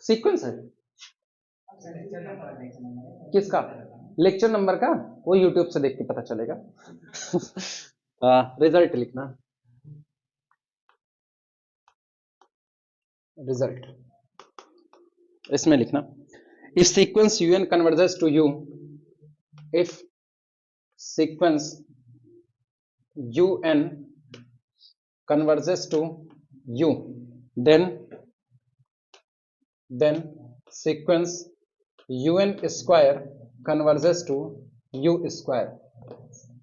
Sequence है किसका? Lecture number का? वो यूट्यूब से देख के पता चलेगा। रिजल्ट लिखना, रिजल्ट इसमें लिखना, if sequence u n converges to u, if sequence un converges to u, then sequence un square converges to u square।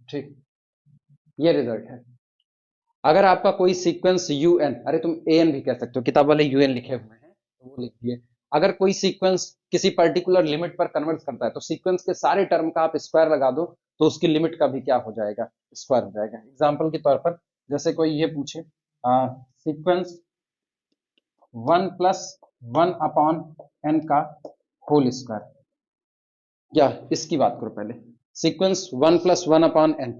ठीक, ये रिजल्ट है। अगर आपका कोई सीक्वेंस un, अरे तुम an भी कह सकते हो, किताब वाले un लिखे हुए हैं तो वो लिख दिए। अगर कोई सीक्वेंस किसी पर्टिकुलर लिमिट पर कन्वर्ट करता है तो सीक्वेंस के सारे टर्म का आप स्क्वायर लगा दो तो उसकी लिमिट का भी क्या हो जाएगा? स्क्वायर हो जाएगा। एग्जाम्पल के तौर पर जैसे कोई ये पूछे सीक्वेंस 1 प्लस 1 अपॉन n का होल स्क्वायर, या इसकी बात करो पहले, सीक्वेंस 1 प्लस 1 अपॉन n,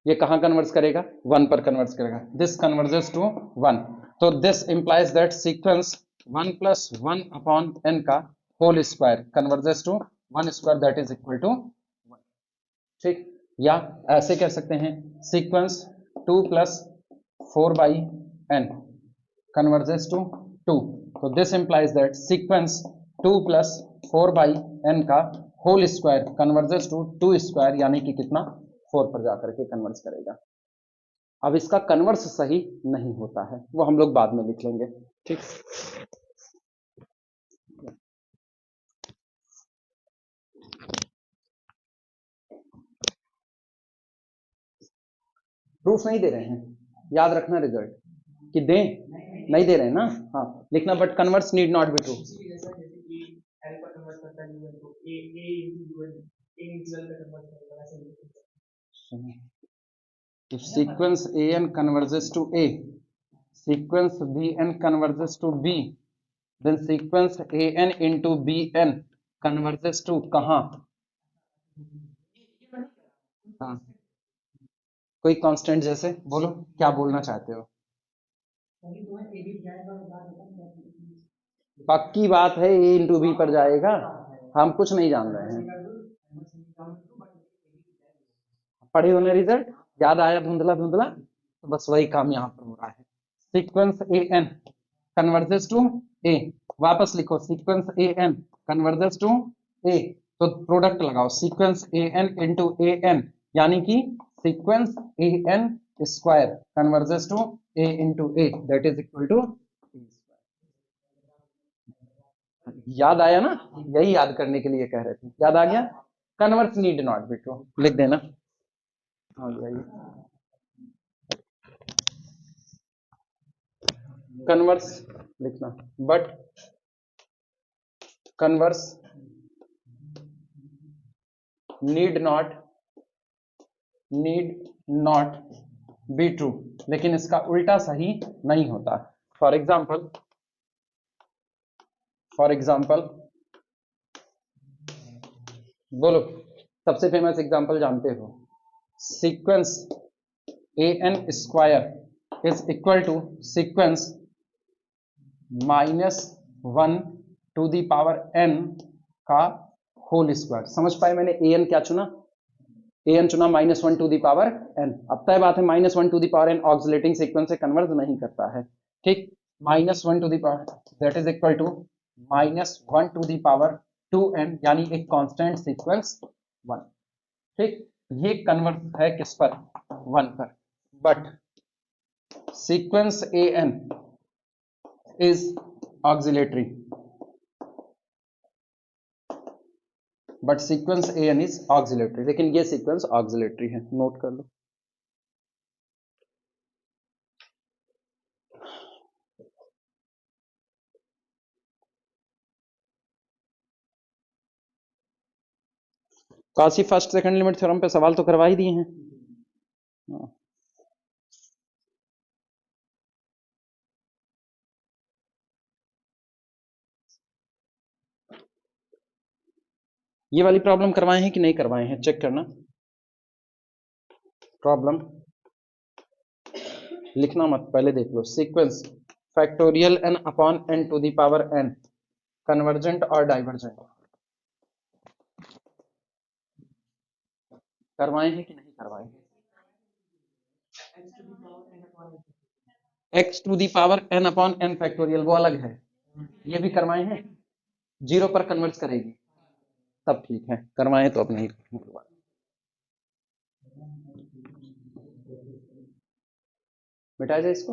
ये कहां कन्वर्ट करेगा? 1 पर कन्वर्ट करेगा। दिस कन्वर्जेस टू 1, तो this implies that sequence 1 plus 1 upon n का whole square converges to 1 square that is equal to 1। ठीक, या ऐसे कह सकते हैं sequence 2 plus 4 by n converges to 2, तो this implies that sequence 2 plus 4 by n का whole square converges to 2 square, यानी कि कितना? 4 पर जाकर के कन्वर्स करेगा। अब इसका कन्वर्स सही नहीं होता है, वो हम लोग बाद में लिख लेंगे। ठीक, प्रूफ नहीं दे रहे हैं, याद रखना रिजल्ट कि दें, नहीं दे रहे हैं ना, हाँ लिखना, but converse need not be true. If sequence an converges to a, sequence bn converges to b, then sequence an into bn converges to कहाँ? हाँ, कोई कांस्टेंट जैसे बोलो, क्या बोलना चाहते हो? पक्की बात है a इंटू बी पर जाएगा, हम कुछ नहीं जान रहे हैं। पढ़े होने रिजल्ट याद आया धुंधला धुंधला, तो बस वही काम यहाँ पर हो रहा है। Sequence A N converges to A, वापस लिखो sequence A N converges to A, तो प्रोडक्ट लगाओ sequence A N into A N, यानी कि sequence A N square converges to A into A that is equal to. याद आया ना, यही याद करने के लिए कह रहे थे, याद आ गया। Converse need not be true लिख देना। हाँ जाइए, कन्वर्स लिखना, but converse need not be true, लेकिन इसका उल्टा सही नहीं होता। फॉर एग्जाम्पल बोलो, सबसे फेमस एग्जाम्पल जानते हो, sequence A N square is equal to sequence -1 to the power n का होल स्क्वायर। समझ पाए मैंने ए एन क्या चुना? ए एन चुना -1 टू द पावर n। अब तय बात है -1 to the power n oscillating sequence से कन्वर्ट नहीं करता है। ठीक, -1 to the power that is equal to -1 to the power 2n, यानी एक कांस्टेंट सीक्वेंस 1। ठीक, ये कन्वर्ट है किस पर? 1 पर। But sequence A N is oscillatory, but sequence A N is oscillatory, लेकिन ये सीक्वेंस ऑक्सिलेटरी है, नोट कर लो। Cauchy first second limit theorem पे सवाल तो करवा ही दिए हैं। ये वाली प्रॉब्लम करवाए हैं कि नहीं करवाए हैं, चेक करना। प्रॉब्लम लिखना मत, पहले देख लो। Sequence factorial n upon n to the power n convergent और डाइवर्जेंट करवाए हैं कि नहीं करवाए हैं? X to the power N upon N factorial वो अलग है, ये भी करवाए हैं। जीरो पर कन्वर्ट करेगी तब ठीक है, करवाए तो अब नहीं करवाए। मिटा जाए इसको।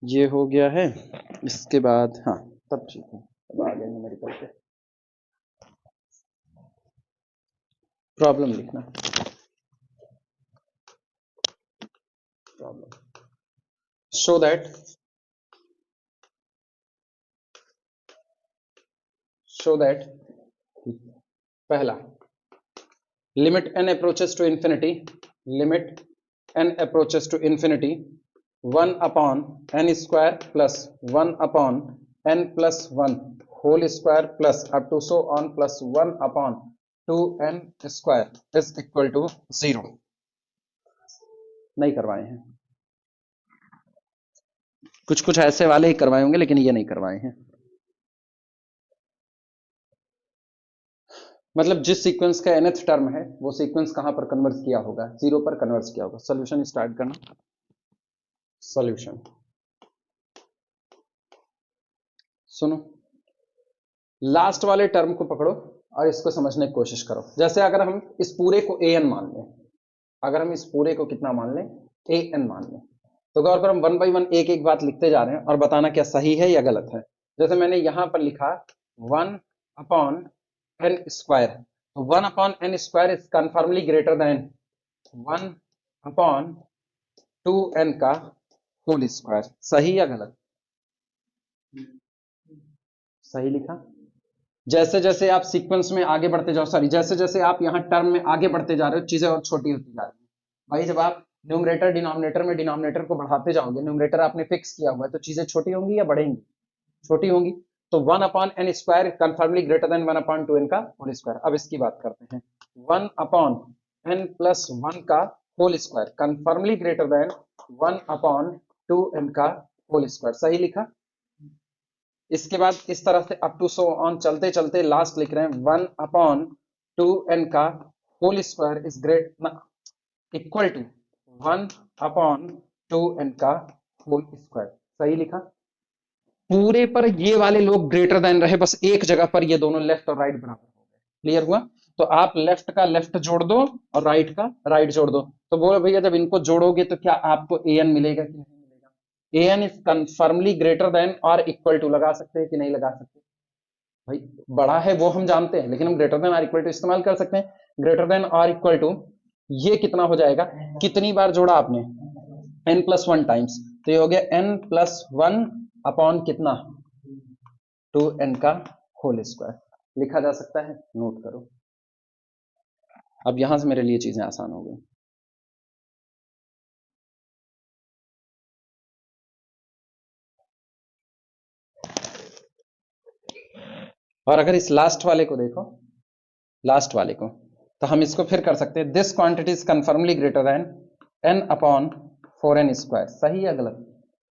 ये हो गया है, इसके बाद हाँ तब ठीक है, अब आ गया न्यूमेरिकल पे। प्रॉब्लम लिखना, प्रॉब्लम शो दैट पहला limit n approaches to infinity, limit n approaches to infinity 1 upon n square plus 1 upon n plus 1 whole square plus up to so on plus 1 upon 2n square is equal to 0 नहीं करवाए हैं। कुछ कुछ ऐसे वाले ही करवाए होंगे लेकिन ये नहीं करवाए हैं। मतलब जिस सीक्वेंस का nth टर्म है वो सीक्वेंस कहां पर कन्वर्ट किया होगा, 0 पर कन्वर्ट किया होगा। सॉल्यूशन स्टार्ट करना, सॉल्यूशन सुनो, लास्ट वाले टर्म को पकड़ो और इसको समझने की कोशिश करो। जैसे अगर हम इस पूरे को an मान लें, अगर हम इस पूरे को कितना मान लें, an मान लें, तो गौर पर हम 1 बाई 1 एक एक बात लिखते जा रहे हैं और बताना क्या सही है या गलत है। जैसे मैंने यहां पर लिखा 1 अपॉन n स्क्वायर, तो 1 upon n square is confirmly greater than 1 upon 2n का होल स्क्वायर। सही या गलत? सही लिखा। जैसे जैसे आप सीक्वेंस में आगे बढ़ते जाओ, सॉरी जैसे जैसे आप यहाँ टर्म में आगे बढ़ते जा रहे हो चीजें और छोटी होती जा रही है। भाई जब आप न्यूमरेटर डिनोमिनेटर में डिनोमिनेटर को बढ़ाते जाओगे, न्यूमरेटर आपने फिक्स किया हुआ है, तो चीजें छोटी होंगी या बढ़ेंगी? छोटी होंगी। तो 1 upon N square confirmly greater than 1 upon 2n का होल स्क्वायर। अब इसकी बात करते हैं, 1 अपॉन n प्लस 1 का whole square confirmly greater than 1 upon 2n का होल स्क्वायर। सही लिखा। इसके बाद इस तरह से अप टू सो ऑन चलते चलते लास्ट लिख रहे हैं 1 अपॉन 2n का whole square is great equal to 1 upon 2n का होल स्क्वायर। सही लिखा। पूरे पर ये वाले लोग ग्रेटर देन रहे, बस एक जगह पर ये दोनों लेफ्ट और राइट बराबर हो गए। क्लियर हुआ? तो आप लेफ्ट का लेफ्ट जोड़ दो और राइट का राइट जोड़ दो। तो बोलो भैया जब इनको जोड़ोगे तो क्या आपको an मिलेगा कि नहीं मिलेगा? an is confirmly greater than और इक्वल टू लगा सकते हैं कि नहीं लगा सकते? भाई बड़ा है वो हम जानते हैं, लेकिन हम ग्रेटर देन और इक्वल टू इस्तेमाल कर सकते हैं। ग्रेटर देन और इक्वल टू ये कितना हो जाएगा, कितनी बार जोड़ा आपने? n प्लस 1 टाइम्स, तो ये हो गया n प्लस 1 अपॉन कितना? 2n का होल स्क्वायर। लिखा जा सकता है, नोट करो। अब यहां से मेरे लिए चीजें आसान हो गई। और अगर इस लास्ट वाले को देखो, लास्ट वाले को, तो हम इसको फिर कर सकते हैं, this quantity is confirmly greater then n upon 4n square. सही या गलत?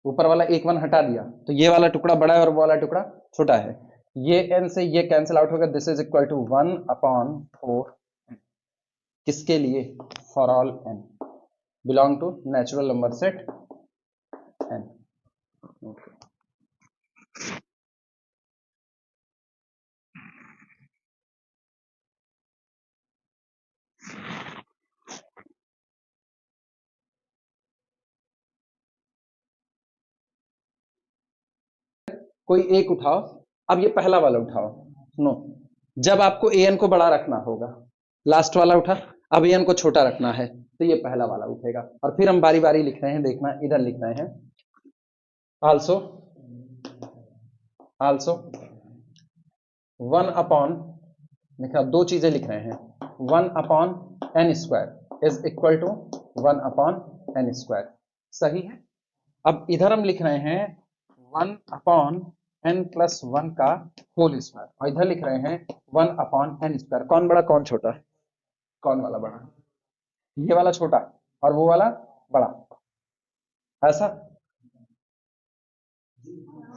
ऊपर वाला एक 1 हटा दिया तो ये वाला टुकड़ा बड़ा है और वो वाला टुकड़ा छोटा है, ये n से ये कैंसिल आउट होगा, this is equal to 1 upon 4। किसके लिए? For all n belong to natural number set n। कोई एक उठाओ, अब ये पहला वाला उठाओ। सुनो, जब आपको an को बड़ा रखना होगा, लास्ट वाला उठा, अब an को छोटा रखना है तो ये पहला वाला उठेगा। और फिर हम बारी बारी लिख रहे हैं, देखना इधर लिख रहे हैं, आल्सो 1 अपॉन, लिखा दो चीजें लिख रहे हैं, 1 upon n square is equal to 1 upon n square. सही है। अब इधर हम लिख रहे हैं 1 अपॉन n प्लस 1 का होल स्क्वायर, और इधर लिख रहे हैं 1 अपॉन n स्क्वायर। कौन बड़ा कौन छोटा? कौन वाला बड़ा? ये वाला छोटा। और वो वाला बड़ा, ऐसा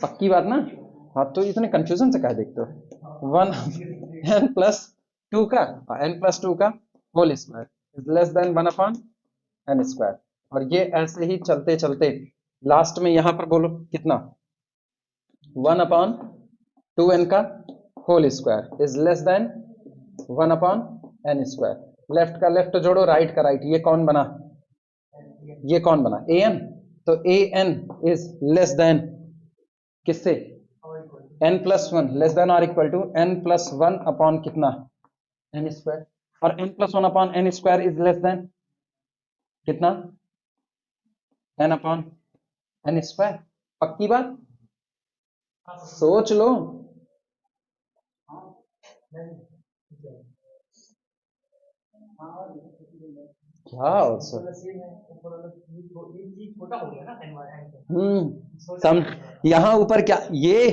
पक्की बात ना। हाँ तो इतने कंफ्यूजन से कह देखते हो। वन एन प्लस टू का, एन प्लस टू का whole square is less than one upon N square, और ये ऐसे ही चलते चलते लास्ट में यहां पर बोलो कितना, वन अपॉन टू एन का whole square is less than one upon N square. Left का लेफ्ट जोड़ो, राइट का राइट, ये कौन बना, ये कौन बना, ए एन। तो A N is less than किससे, N plus one, less than और equal to N plus one upon कितना, एन स्क्वायर। और N plus one upon N square is less than कितना, एन अपॉन एन स्क्वायर। पक्की बात, सोच लो। क्या सम यहाँ ऊपर क्या, ये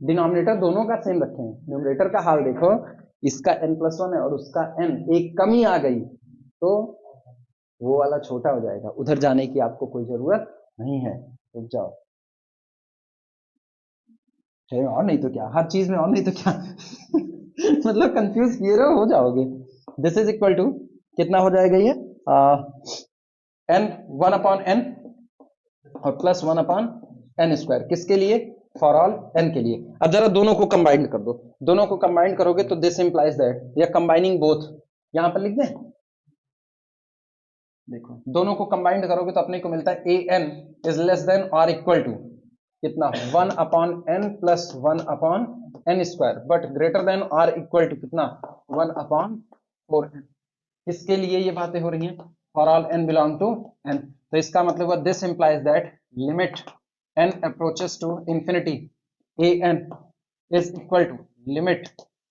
डिनोमिनेटर दोनों का सेम रखे हैं, न्यूमरेटर का हाल देखो, इसका n प्लस वन है और उसका n, एक कमी आ गई तो वो वाला छोटा हो जाएगा, उधर जाने की आपको कोई जरूरत नहीं है, रुक जाओ। और नहीं तो क्या, हर चीज में और नहीं तो क्या मतलब कंफ्यूज किए रहो, हो जाओगे। दिस इज इक्वल टू कितना हो जाएगा ये, एन वन अपॉन एन और plus one upon N square, किसके लिए, फॉर ऑल एन के लिए। अब जरा दोनों को कंबाइन कर दो, दोनों को कंबाइन करोगे तो दिस इंप्लाइज दैट, या कंबाइनिंग बोथ, यहां पर लिख दें, देखो दोनों को कंबाइंड करोगे तो अपने को मिलता है A N is less than और इक्वल टू कितना, one upon n plus one upon N square, but greater than और इक्वल टू कितना, वन अपॉन फोर एन। किसके लिए ये बातें हो रही हैं, for all n belong to n. तो इसका मतलब हुआ this implies that limit n approaches to infinity a N is equal to limit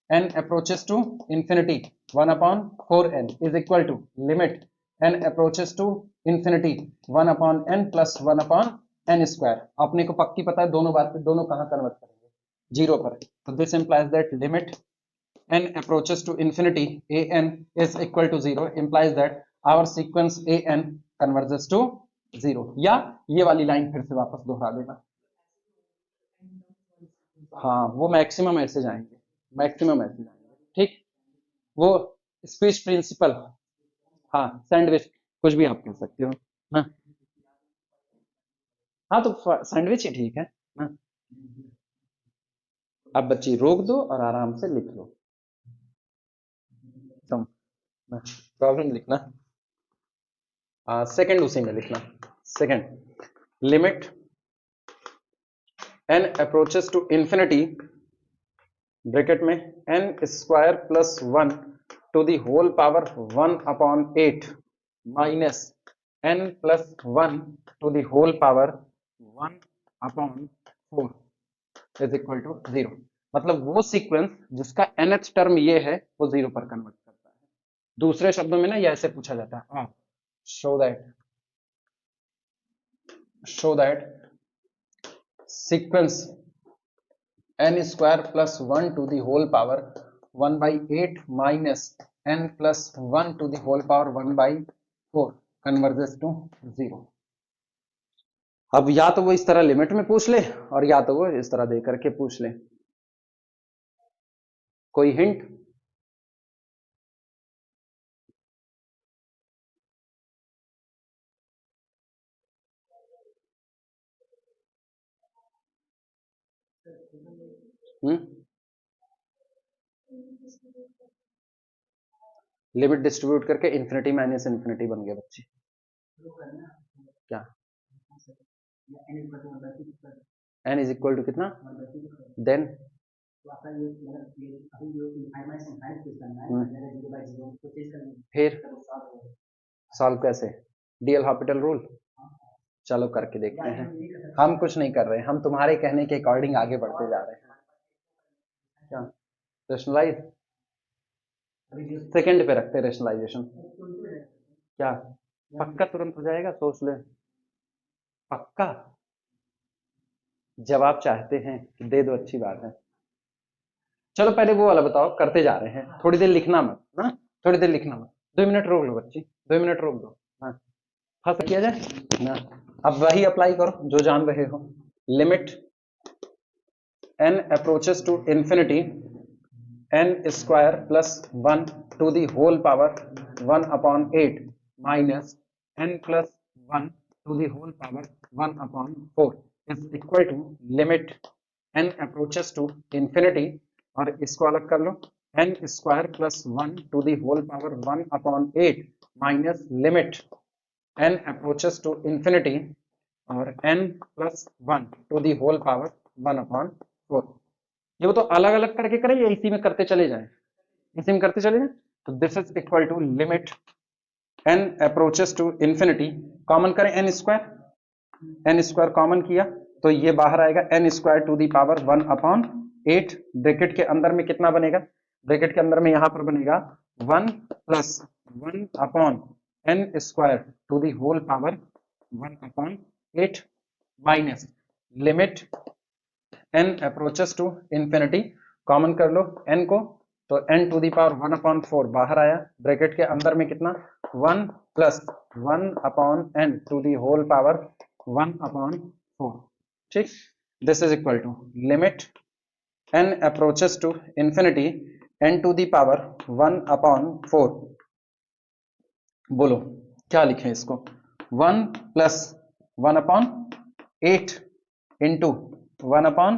n approaches to infinity 1 upon 4n is equal to limit n approaches to infinity 1 upon n plus 1 upon n square। अपने को पक्की पता है दोनों बातें, दोनों कहां convert करेंगे, जीरो पर। तो this implies that limit n approaches to infinity a n is equal to 0 implies that our sequence a n converges to 0। या ये वाली लाइन फिर से वापस दोहरा देना, हाँ वो मैक्सिमम ऐसे जाएंगे, मैक्सिमम ऐसे जाएंगे, ठीक। वो स्पीच प्रिंसिपल, हाँ सैंडविच, कुछ भी आप कह सकते हो। हाँ हाँ तो सैंडविच ही ठीक है। हाँ अब बच्ची रोक दो और आराम से लिख लो, तुम प्रॉब्लम लिखना, सेकंड उसी में लिखना, second limit n approaches to infinity bracket में n square plus one to the whole power one upon eight minus n plus one to the whole power one upon four is equal to zero. मतलब वो sequence जिसका nth term ये है वो zero पर convert करता है। दूसरे शब्दों में ना ये ऐसे पूछा जाता है, show that sequence n square plus one to the whole power one by eight minus n plus one to the whole power one by four converges to zero. अब या तो वो इस तरह लिमिट में पूछ ले और या तो वो इस तरह दे करके पूछ ले। कोई हिंट, लिमिट डिस्ट्रीब्यूट करके इंफिनिटी माइनस इंफिनिटी बन गया बच्ची, क्या n इज इक्वल टू कितना, देन फिर सॉल्व कैसे, डीएल हॉपिटल रूल, चलो करके देखते हैं। हम कुछ नहीं कर रहे, हम तुम्हारे कहने के अकॉर्डिंग आगे बढ़ते जा रहे हैं। क्या रेशनलाइज, सेकंड पे रखते रेशनलाइजेशन, क्या पक्का तुरंत हो जाएगा, सोच ले, पक्का जवाब चाहते हैं कि दे दो, अच्छी बात है। चलो पहले वो वाला बताओ, करते जा रहे हैं, थोड़ी देर लिखना मत ना, थोड़ी देर लिखना मत, 2 मिनट रोक लो बच्ची, 2 मिनट रोक दो। हाँ फर्स्ट किया जाए ना। अब वही अप्लाई करो जो जान रहे हो। Limit n approaches to infinity, n square plus 1 to the whole power 1 upon 8 minus n plus 1 to the whole power 1 upon 4 is equal to limit n approaches to infinity, और इसको अलग कर लो, n square plus 1 to the whole power 1 upon 8 minus limit n approaches to infinity और n plus 1 to the whole power 1 upon 4। ये वो तो अलग अलग करके करें या इसी में करते चले जाएं? इसी में करते चले जाएं। तो this is equal to limit n approaches to infinity, common करें n स्क्वायर कॉमन किया तो ये बाहर आएगा n square to the power 1 upon 8। Bracket के अंदर में कितना बनेगा? ब्रैकेट के अंदर में यहां पर बनेगा 1 plus 1 upon n square to the whole power 1 upon 8 minus limit n approaches to infinity, common कर लो n को तो n to the power 1 upon 4 बाहर आया, ब्रैकेट के अंदर में कितना 1 plus 1 upon n to the whole power 1 upon 4। ठीक, this is equal to limit n approaches to infinity n to the power 1 upon 4। बोलो क्या लिखें इसको? 1 plus 1 upon 8 into 1 upon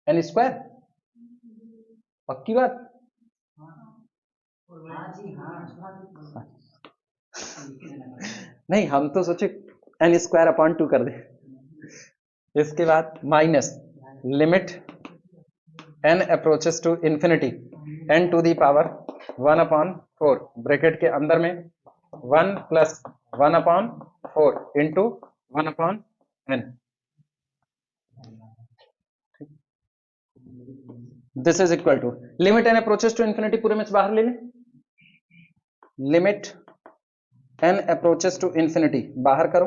n square, पक्की बात? नहीं, हम तो सोचे n स्क्वायर अपॉन 2 कर दे। इसके बाद minus limit n approaches to infinity n to the power 1 upon 4 bracket के अंदर में 1 plus 1 upon 4 into 1 upon n। This is equal to limit n approaches to infinity, पूरे में से बाहर ले लें, limit n approaches to infinity बाहर करो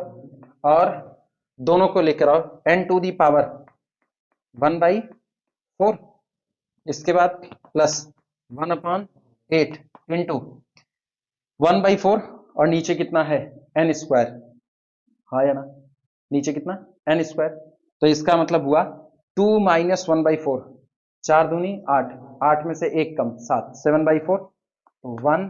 और दोनों को लेकर आओ n टू दी पावर 1/4, इसके बाद प्लस 1 अपॉन 8 इंटू 1/4 और नीचे कितना है n स्क्वायर, हाँ या ना? नीचे कितना n स्क्वायर, तो इसका मतलब हुआ 2 माइनस 1/4, 4 दूनी 8, 8 में से 1 कम 7, 7/4, 1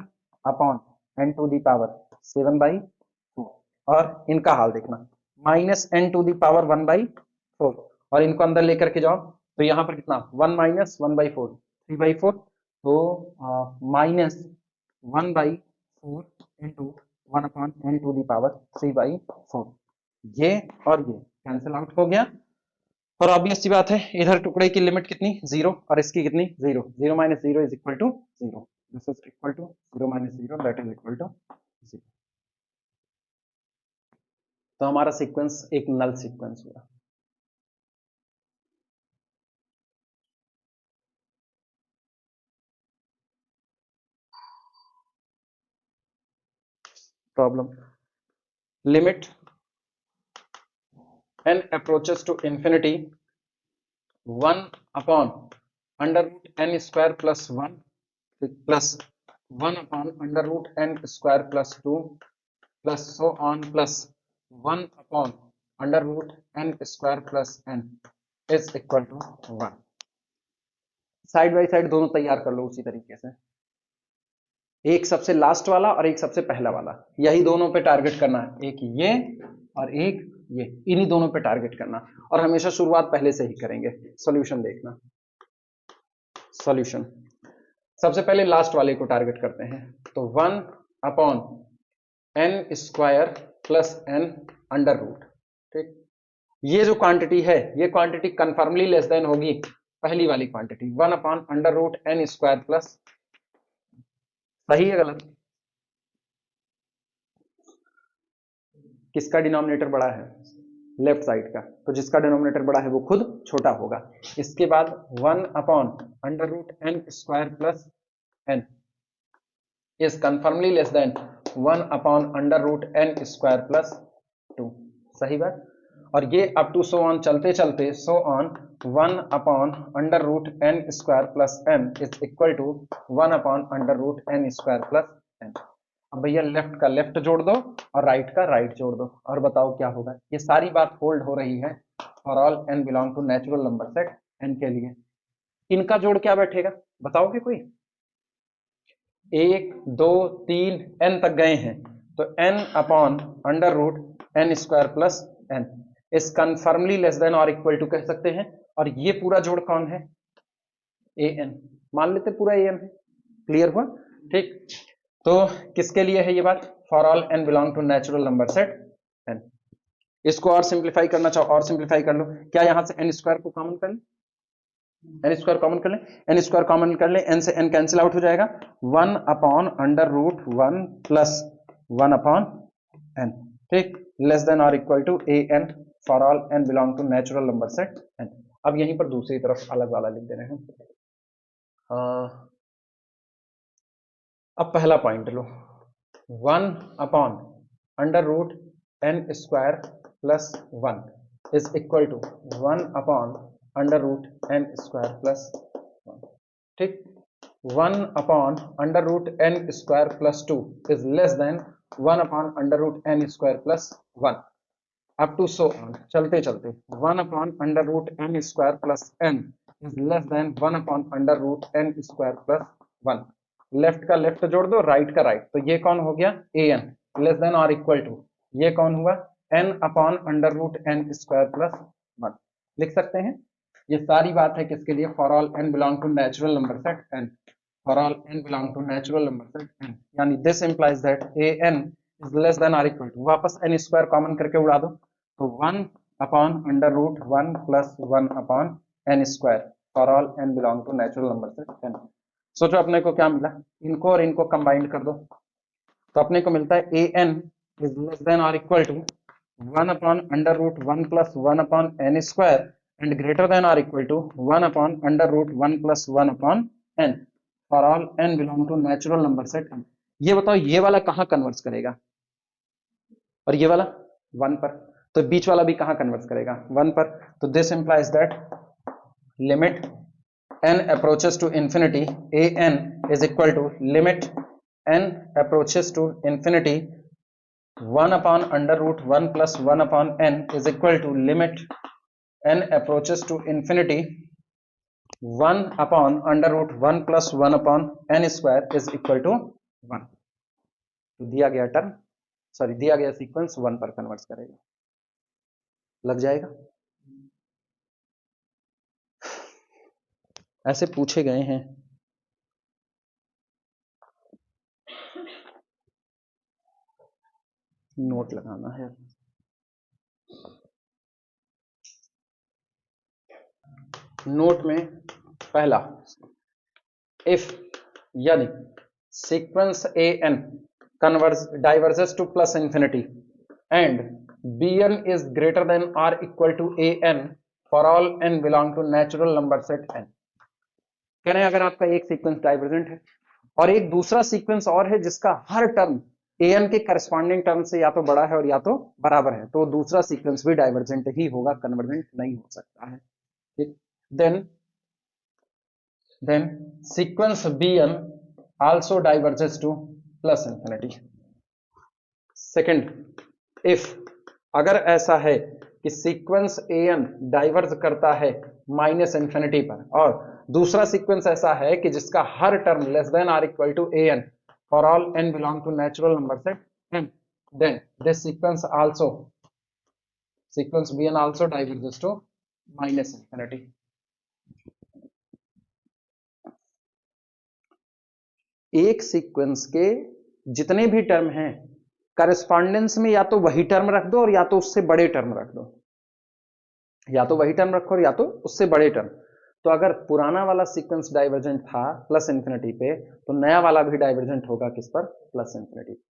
upon n to the power 7/4 और इनका हाल देखना minus n to the power 1/4 और इनको अंदर लेकर के जाओ तो यहां पर कितना 1 माइनस 1/4 3/4, तो minus 1/4 into 1 upon n to the power 3/4। ये और ये कैंसिल आउट हो गया और ऑब्वियस सी बात है इधर टुकड़े की लिमिट कितनी 0 और इसकी कितनी 0, 0 minus 0 is equal to 0, this is equal to 0 minus 0 that is equal to 0। तो हमारा सीक्वेंस एक नल सीक्वेंस हुआ। Problem limit n approaches to infinity 1 upon under root n square plus 1 plus 1 upon under root n square plus 2 plus so on plus 1 upon under root n square plus n is equal to 1। Side by side दोनों तैयार कर लो उसी तरीके से, एक सबसे last वाला और एक सबसे पहला वाला, यही दोनों पे टारगेट करना है, एक ये और एक ये, इन्हीं दोनों पे टारगेट करना और हमेशा शुरुआत पहले से ही करेंगे। सॉल्यूशन देखना, सॉल्यूशन सबसे पहले लास्ट वाले को टारगेट करते हैं तो 1 upon n square plus n under root. ठीक, ये जो क्वांटिटी है ये क्वांटिटी कंफर्मली लेस देन होगी पहली वाली quantity 1 upon under root n square plus, सही है गलत? किसका डिनोमिनेटर बड़ा है? लेफ्ट साइड का, तो जिसका डिनोमिनेटर बड़ा है वो खुद छोटा होगा। इसके बाद 1 upon under root n square plus n is confirmly less than 1 upon under root n square plus 2, सही बात? और ये अप टू सो ऑन चलते चलते so on 1 upon under root n square plus n is equal to 1 upon under root n square plus n। अब भैया left का left जोड़ दो और राइट का राइट जोड़ दो और बताओ क्या होगा। ये सारी बात होल्ड हो रही है for all n belong to natural number set n के लिए। इनका जोड़ क्या बैठेगा बताओगे कोई? 1 2 3 n तक गए हैं तो n upon under root n square plus n is confirmly less than और इक्वल टू कह सकते हैं। और ये पूरा जोड़ कौन है? an मान लेते पूरा an है। क्लियर हुआ? ठीक, तो किसके लिए है ये बात? For all n belong to natural number set n। इसको और सिंप्लीफाई करना चाहो और सिंप्लीफाई कर लो। क्या यहां से n स्क्वायर को कॉमन कर लें? n स्क्वायर कॉमन कर लें, n स्क्वायर कॉमन कर लें, n से n कैंसिल आउट हो जाएगा। 1 upon under root 1 plus 1 upon n, ठीक, लेस देन और equal to an for all n belong to natural number set n। अब यहीं पर दूसरी तरफ अलग वाला लिख दे रहे हैं। अब पहला पॉइंट लो, 1 upon under root n square plus 1 is equal to 1 upon under root n square plus 1, ठीक। 1 upon under root n square plus 2 is less than 1 upon under root n square plus 1 up to so on, चलते चलते 1 upon under root n square plus n is less than 1 upon under root n square plus 1। Left का left जोड़ दो, right का right, तो ये कौन हो गया? an लेस देन और इक्वल टू ये कौन हुआ? n upon under root n square plus 1 लिख सकते हैं। ये सारी बात है किसके लिए? For all n belong to natural number set n, for all n belong to natural number set n, यानी this implies that an is less than और इक्वल टू, वापस n स्क्वायर कॉमन करके उड़ा दो तो 1 upon under root 1 plus 1 upon n square for all n belong to natural number set n। सोचो अपने को क्या मिला, इनको और इनको कंबाइंड कर दो तो अपने को मिलता है an इज लेस देन और equal to 1 upon under root 1 plus 1 upon n square and greater than और equal to 1 upon under root 1 plus 1 upon n for all n belong to natural number set n। ये बताओ ये वाला कहां convert करेगा? और ये वाला 1 पर, तो बीच वाला भी कहां कन्वर्ट करेगा? 1 पर। तो this implies that limit n approaches to infinity an is equal to limit n approaches to infinity 1 upon under root 1 plus 1 upon n is equal to limit n approaches to infinity 1 upon under root 1 plus 1 upon n square is equal to 1। तो दिया गया term, sorry दिया गया sequence 1 पर convert करेगा, लग जाएगा। ऐसे पूछे गए हैं। नोट लगाना है। नोट में पहला, इफ यदि sequence an diverges to plus infinity and bn is greater than और equal to an for all n belong to natural number set n। कह रहे हैं अगर आपका एक सीक्वेंस डाइवर्जेंट है और एक दूसरा सीक्वेंस और है जिसका हर टर्म an के करस्पॉन्डिंग टर्म से या तो बड़ा है और या तो बराबर है, तो दूसरा सीक्वेंस भी डाइवर्जेंट ही होगा, कन्वर्जेंट नहीं हो सकता है, ठीक। then sequence bn also diverges to plus infinity। Second, if अगर ऐसा है कि सीक्वेंस an डाइवर्ज करता है माइनस इंफिनिटी पर और दूसरा सीक्वेंस ऐसा है कि जिसका हर टर्म लेस देन और equal to an for all n belong to natural number set n, then this sequence bn also diverges to minus infinity। एक सीक्वेंस के जितने भी टर्म हैं करस्पॉन्डेंस में या तो वही टर्म रख दो और या तो उससे बड़े टर्म रख दो, या तो वही टर्म रखो और या तो उससे बड़े टर्म। तो अगर पुराना वाला सीक्वेंस डाइवर्जेंट था प्लस इंफिनिटी पे तो नया वाला भी डाइवर्जेंट होगा किस पर? Plus infinity.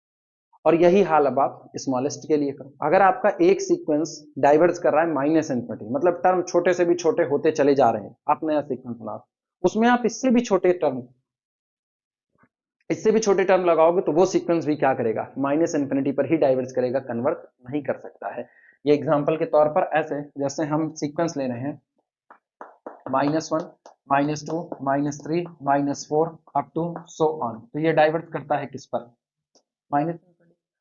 और यही हाल अब आप स्मॉलेस्ट के लिए करो। अगर आपका एक सीक्वेंस डाइवर्ज कर रहा है माइनस इंफिनिटी, मतलब टर्म छोटे से भी छोटे होते चले जा रहे हैं, आप नया सीक्वेंस बनाओ, उसमें आप इससे भी छोटे टर्म लगाओगे तो वो सीक्वेंस भी क्या करेगा? माइनस इंफिनिटी पर ही डाइवर्ज करेगा, कन्वर्ट नहीं कर सकता है। ये एग्जांपल के तौर पर ऐसे, जैसे हम सीक्वेंस ले रहे हैं -1 -2 -3 -4 अप टू सो ऑन, तो ये डाइवर्ट करता है किस पर? माइनस।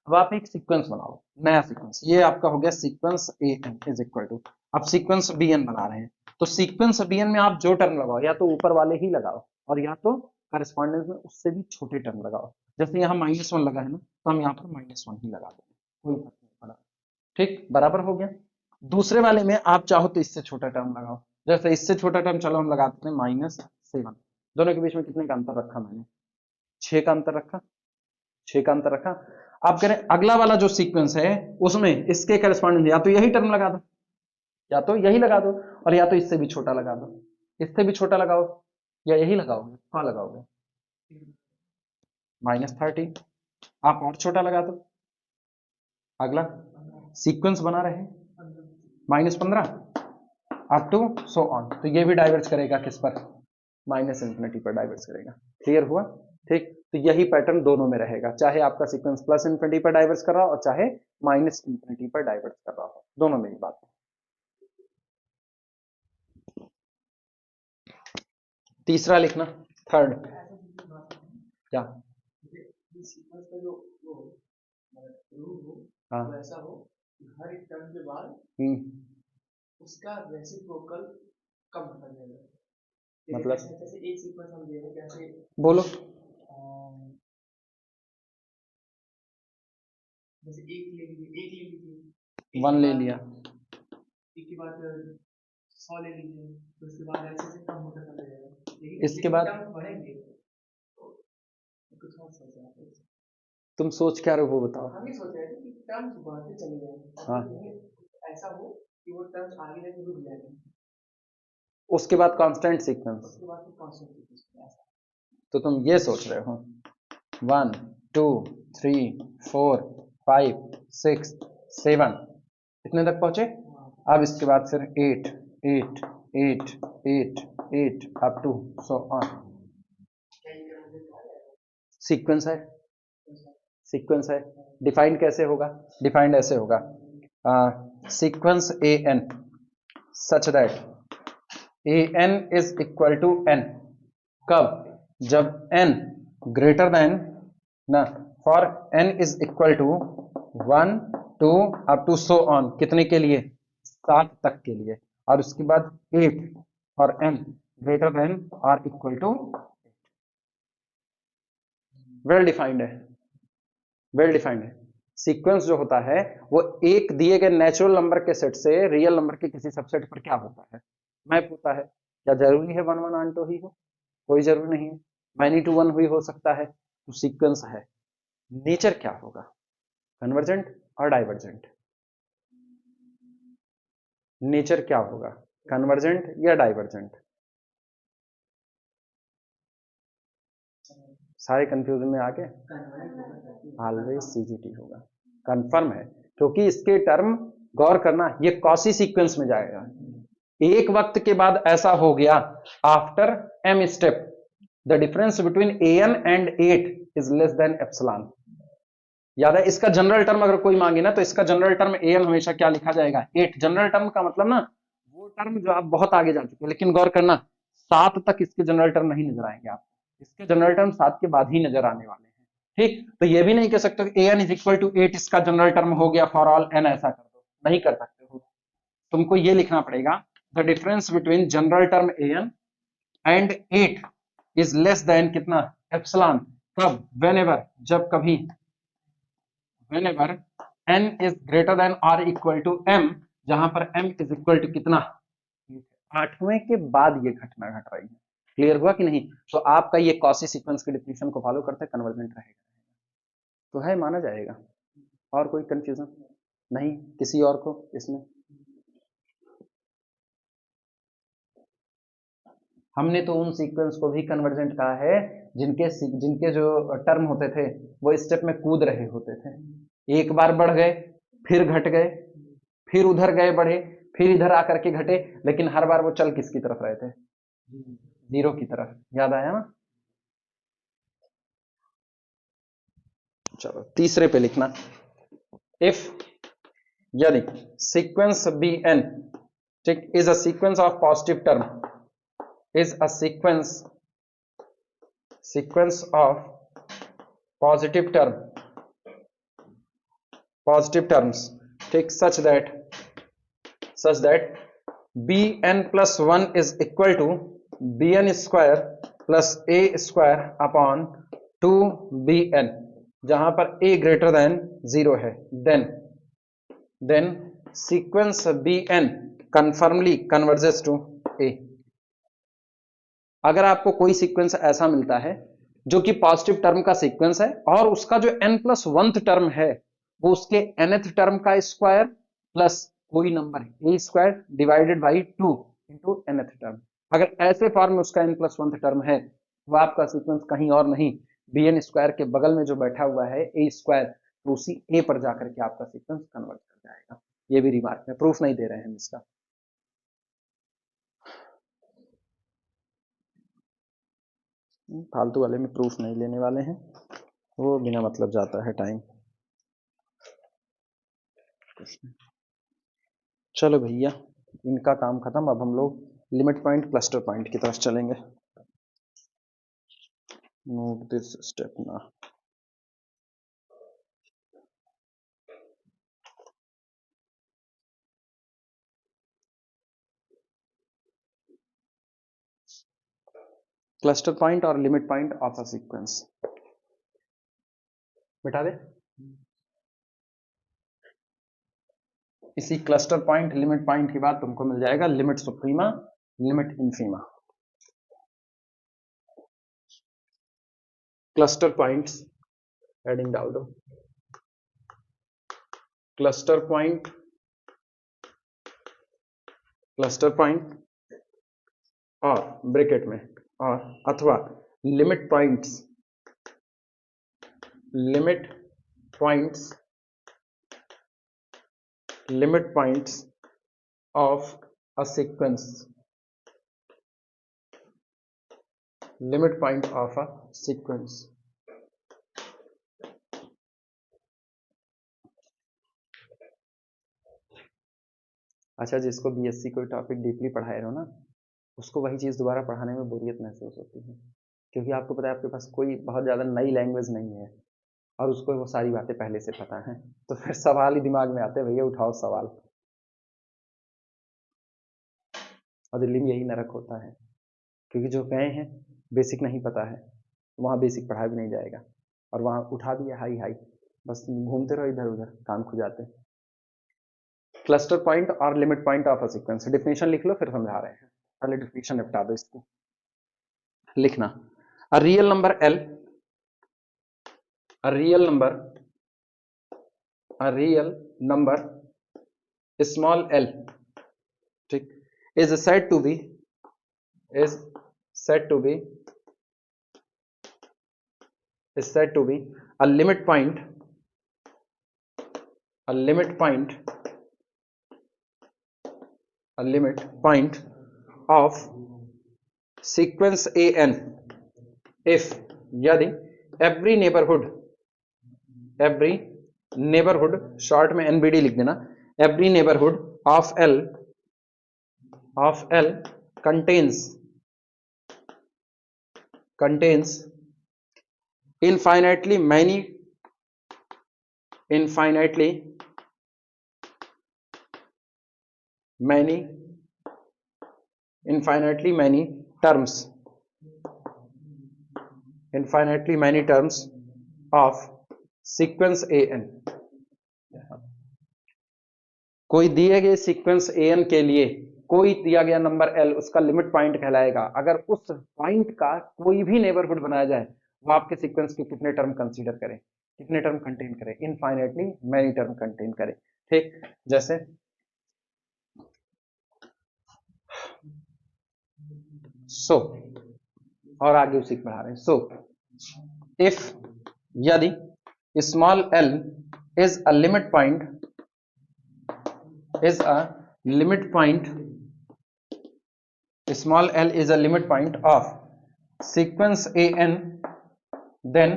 अब आप एक सीक्वेंस बनाओ, नया सीक्वेंस, ये आपका हो गया sequence A N is equal to, अब सीक्वेंस बी एन बना रहे हैं, तो सीक्वेंस बी एन में आप जो टर्म लगाओ या तो ऊपर वाले ही लगाओ और या तो करस्पॉन्डेंस में उससे भी छोटे टर्म लगाओ। जैसे यहाँ -1 लगा है ना, तो हम यहाँ पर -1 ही लगा देंगे, कोई फर्क नहीं पड़ा। ठीक, बराबर हो गया। दूसरे वाले में आप चाहो तो इससे छोटा टर्म लगाओ, जैसे इससे छोटा टर्म चलो हम लगाते हैं -7। दोनों के बीच में कितने का अंतर रखा मैंने? 6 का अंतर रखा, 6 का अंतर रखा। आप कह रहे हैं अगला वाला जो सीक्वेंस है उसमें इसके करस्पॉन्डिंग या तो यही टर्म लगा दो, या तो यही लगा दो, और या तो इससे भी छोटा लगा दो। इससे भी छोटा लगाओ या यही लगाओगे? हाँ लगाओगे, -30। आप और छोटा लगा दो, अगला सीक्वेंस बना रहे हैं -15 अप टू सो ऑन, तो ये भी डाइवर्ज करेगा किस पर? -∞ पर डाइवर्ज करेगा। क्लियर हुआ? ठीक, तो यही पैटर्न दोनों में रहेगा, चाहे आपका सीक्वेंस +∞ पर डाइवर्ज कर रहा हो और चाहे -∞ पर डाइवर्ज कर रहा हो, दोनों में ही बात है। तीसरा लिखना, थर्ड क्या? हाँ, वैसा हो कि हर एक टर्म के बाद उसका रेसिप्रोकल कम कर देगा। मतलब जैसे एक सीक्वेंस हम दे रहे हैं, जैसे बोलो, जैसे एक ले लीजिए 1 ले लिया, एक के बाद 100 ले लीजिए, तो उसके बाद ऐसे ऐसे कम होता चला जाएगा, लेकिन इसके बाद टर्म बढ़ेंगे तो कुछ और सोच रहा है। तुम सोच क्या रहे हो वो बताओ। हम ही सोच रहे थे कि टर्म्स बढ़ते चले जाएंगे, हाँ, ऐसा हो कि वो टर्म्स आगे जाके रुक जाएंगे, उसके बाद कांस्टेंट सीक्वेंस, उसके बाद तो कांस्टेंट सीक्वेंस ऐसा। तो तुम ये सोच रहे हो 1 2 3 4 5 6 7 इतने तक पहुंचे। अब इसके बाद फिर 8 8 8 8 8 up to so on. Sequence है, सीक्वेंस है। डिफाइंड कैसे होगा? डिफाइंड ऐसे होगा, sequence A N such that A N is equal to N. कब? जब n ग्रेटर देन ना, for n is equal to 1 2 up to so on, कितने के लिए? 7 तक के लिए, और उसके बाद 8 और n ग्रेटर देन और इक्वल टू। वेल डिफाइंड है, वेल डिफाइंड है। सीक्वेंस जो होता है वो एक दिए गए नेचुरल नंबर के सेट से रियल नंबर के किसी सबसेट पर क्या होता है? मैप होता है। क्या जरूरी है 1 1 आंटो ही हो? कोई जरूरी नहीं है, मैनी टू 1 हुई हो सकता है, तो सीक्वेंस है। नेचर क्या होगा? कन्वर्जेंट और डाइवर्जेंट। नेचर क्या होगा? कन्वर्जेंट या डाइवर्जेंट? सारे कंफ्यूजन में आके ऑलवेज सीजीटी होगा, कंफर्म है, क्योंकि इसके टर्म गौर करना, ये कॉसी सीक्वेंस में जाएगा। एक वक्त के बाद ऐसा हो गया, after M step the difference between an and 8 is less than epsilon. याद है, इसका जनरल टर्म अगर कोई मांगे ना, तो इसका जनरल टर्म an हमेशा क्या लिखा जाएगा? 8। जनरल टर्म का मतलब ना वो टर्म जो आप बहुत आगे जा चुके हैं, लेकिन गौर करना 7 तक इसके जनरल टर्म नहीं नजर आएंगे आपको, इसके जनरल टर्म 7 के बाद ही नजर आने वाले हैं। ठीक, तो ये भी नहीं कह सकते an इज इक्वल टू 8 इसका जनरल टर्म हो गया फॉर ऑल n, ऐसा कर दो, नहीं कर सकते हो। तुमको ये लिखना पड़ेगा, the difference between general term an and 8 is less than कितना? एप्सिलॉन। कब? व्हेनेवर, जब कभी, whenever n is greater than or equal to m, जहां पर m is equal to कितना? 8वें के बाद ये घटना घट रही है। क्लियर हुआ कि नहीं? तो आपका ये कॉसी सीक्वेंस की डिफिनेशन को फॉलो करते कन्वर्जेंट रहेगा, तो है, माना जाएगा। और कोई कंफ्यूजन नहीं किसी और को इसमें? हमने तो उन सीक्वेंस को भी कन्वर्जेंट कहा है जिनके जो टर्म होते थे वो स्टेप में कूद रहे होते थे, एक बार बढ़ गए, फिर घट गए, फिर उधर गए बढ़े, फिर इधर आकर के घटे, लेकिन हर बार वो चल किसकी तरफ रहे थे? 0 की तरफ। याद आया ना? चलो तीसरे पे लिखना, इफ यदि सीक्वेंस बी एन, ठीक, is a sequence of positive term, is a sequence of positive term positive terms, ठीक, such that bn+1 is equal to bn square plus a square upon 2bn, जहां पर a greater than 0 है, then sequence bn conformally converges to a। अगर आपको कोई sequence ऐसा मिलता है जो कि पॉजिटिव टर्म का सीक्वेंस है और उसका जो n+1th टर्म है वो उसके nth टर्म का स्क्वायर प्लस कोई number a square divided by 2 into nth term, अगर ऐसे फॉर्म में उसका n+1th टर्म है वो आपका सीक्वेंस कहीं और नहीं bn स्क्वायर के बगल में जो बैठा हुआ है a स्क्वायर, तो उसी a पर जाकर के आपका सीक्वेंस कन्वर्ट कर जाएगा। ये भी रिमार्क है, प्रूफ नहीं दे रहे हैं इसका। फालतू वाले में प्रूफ नहीं लेने वाले हैं, वो बिना मतलब जाता है टाइम। चलो भैया, इनका काम खत्म। अब हम लोग लिमिट पॉइंट क्लस्टर पॉइंट की तरफ चलेंगे। नोट दिस स्टेप ना। क्लस्टर पॉइंट और limit point of a sequence बिठा दे। इसी क्लस्टर पॉइंट लिमिट पॉइंट के बाद तुमको मिल जाएगा limit suprema, limit infima. Cluster points heading डाल दो, क्लस्टर पॉइंट और ब्रैकेट में और अथवा limit points of a sequence, limit point of a sequence. अच्छा, जिसको बीएससी कोई टॉपिक डीपली पढ़ाए रहो ना, उसको वही चीज़ दोबारा पढ़ाने में बोरियत महसूस होती है, क्योंकि आपको पता है आपके पास कोई बहुत ज़्यादा नई लैंग्वेज नहीं है और उसको वो सारी बातें पहले से पता है, तो फिर सवाल ही दिमाग में आते हैं, भैया उठाओ सवाल। और दिल्ली में यही नरक होता है, क्योंकि जो गए हैं बेसिक नहीं पता है, वहाँ बेसिक पढ़ाया भी नहीं जाएगा और वहाँ उठा दिया हाई हाई, बस घूमते रहो इधर उधर, कान खुल जाते। क्लस्टर पॉइंट और limit point of a sequence, definition लिख लो फिर समझा रहे हैं। पहले डिफिनेशन निपटा दो इसको। लिखना, a real number L, a real number small l, ठीक, is said to be a limit point of sequence an if यदि every neighborhood शॉर्ट में NBD लिख देना, every neighborhood of L contains infinitely many terms of sequence an। कोई दिए गए sequence an के लिए कोई दिया गया नंबर l उसका लिमिट पॉइंट कहलाएगा अगर उस पॉइंट का कोई भी नेबरहुड बनाया जाए, वो आपके सीक्वेंस के कितने टर्म कंसीडर करें, कितने टर्म कंटेन करें, इनफाइनाइटली मैनी टर्म कंटेन करें। ठीक, जैसे सो और आगे उसी बढ़ा रहे हैं। सो इफ यदि small l is a limit point small l is a limit point of sequence an, then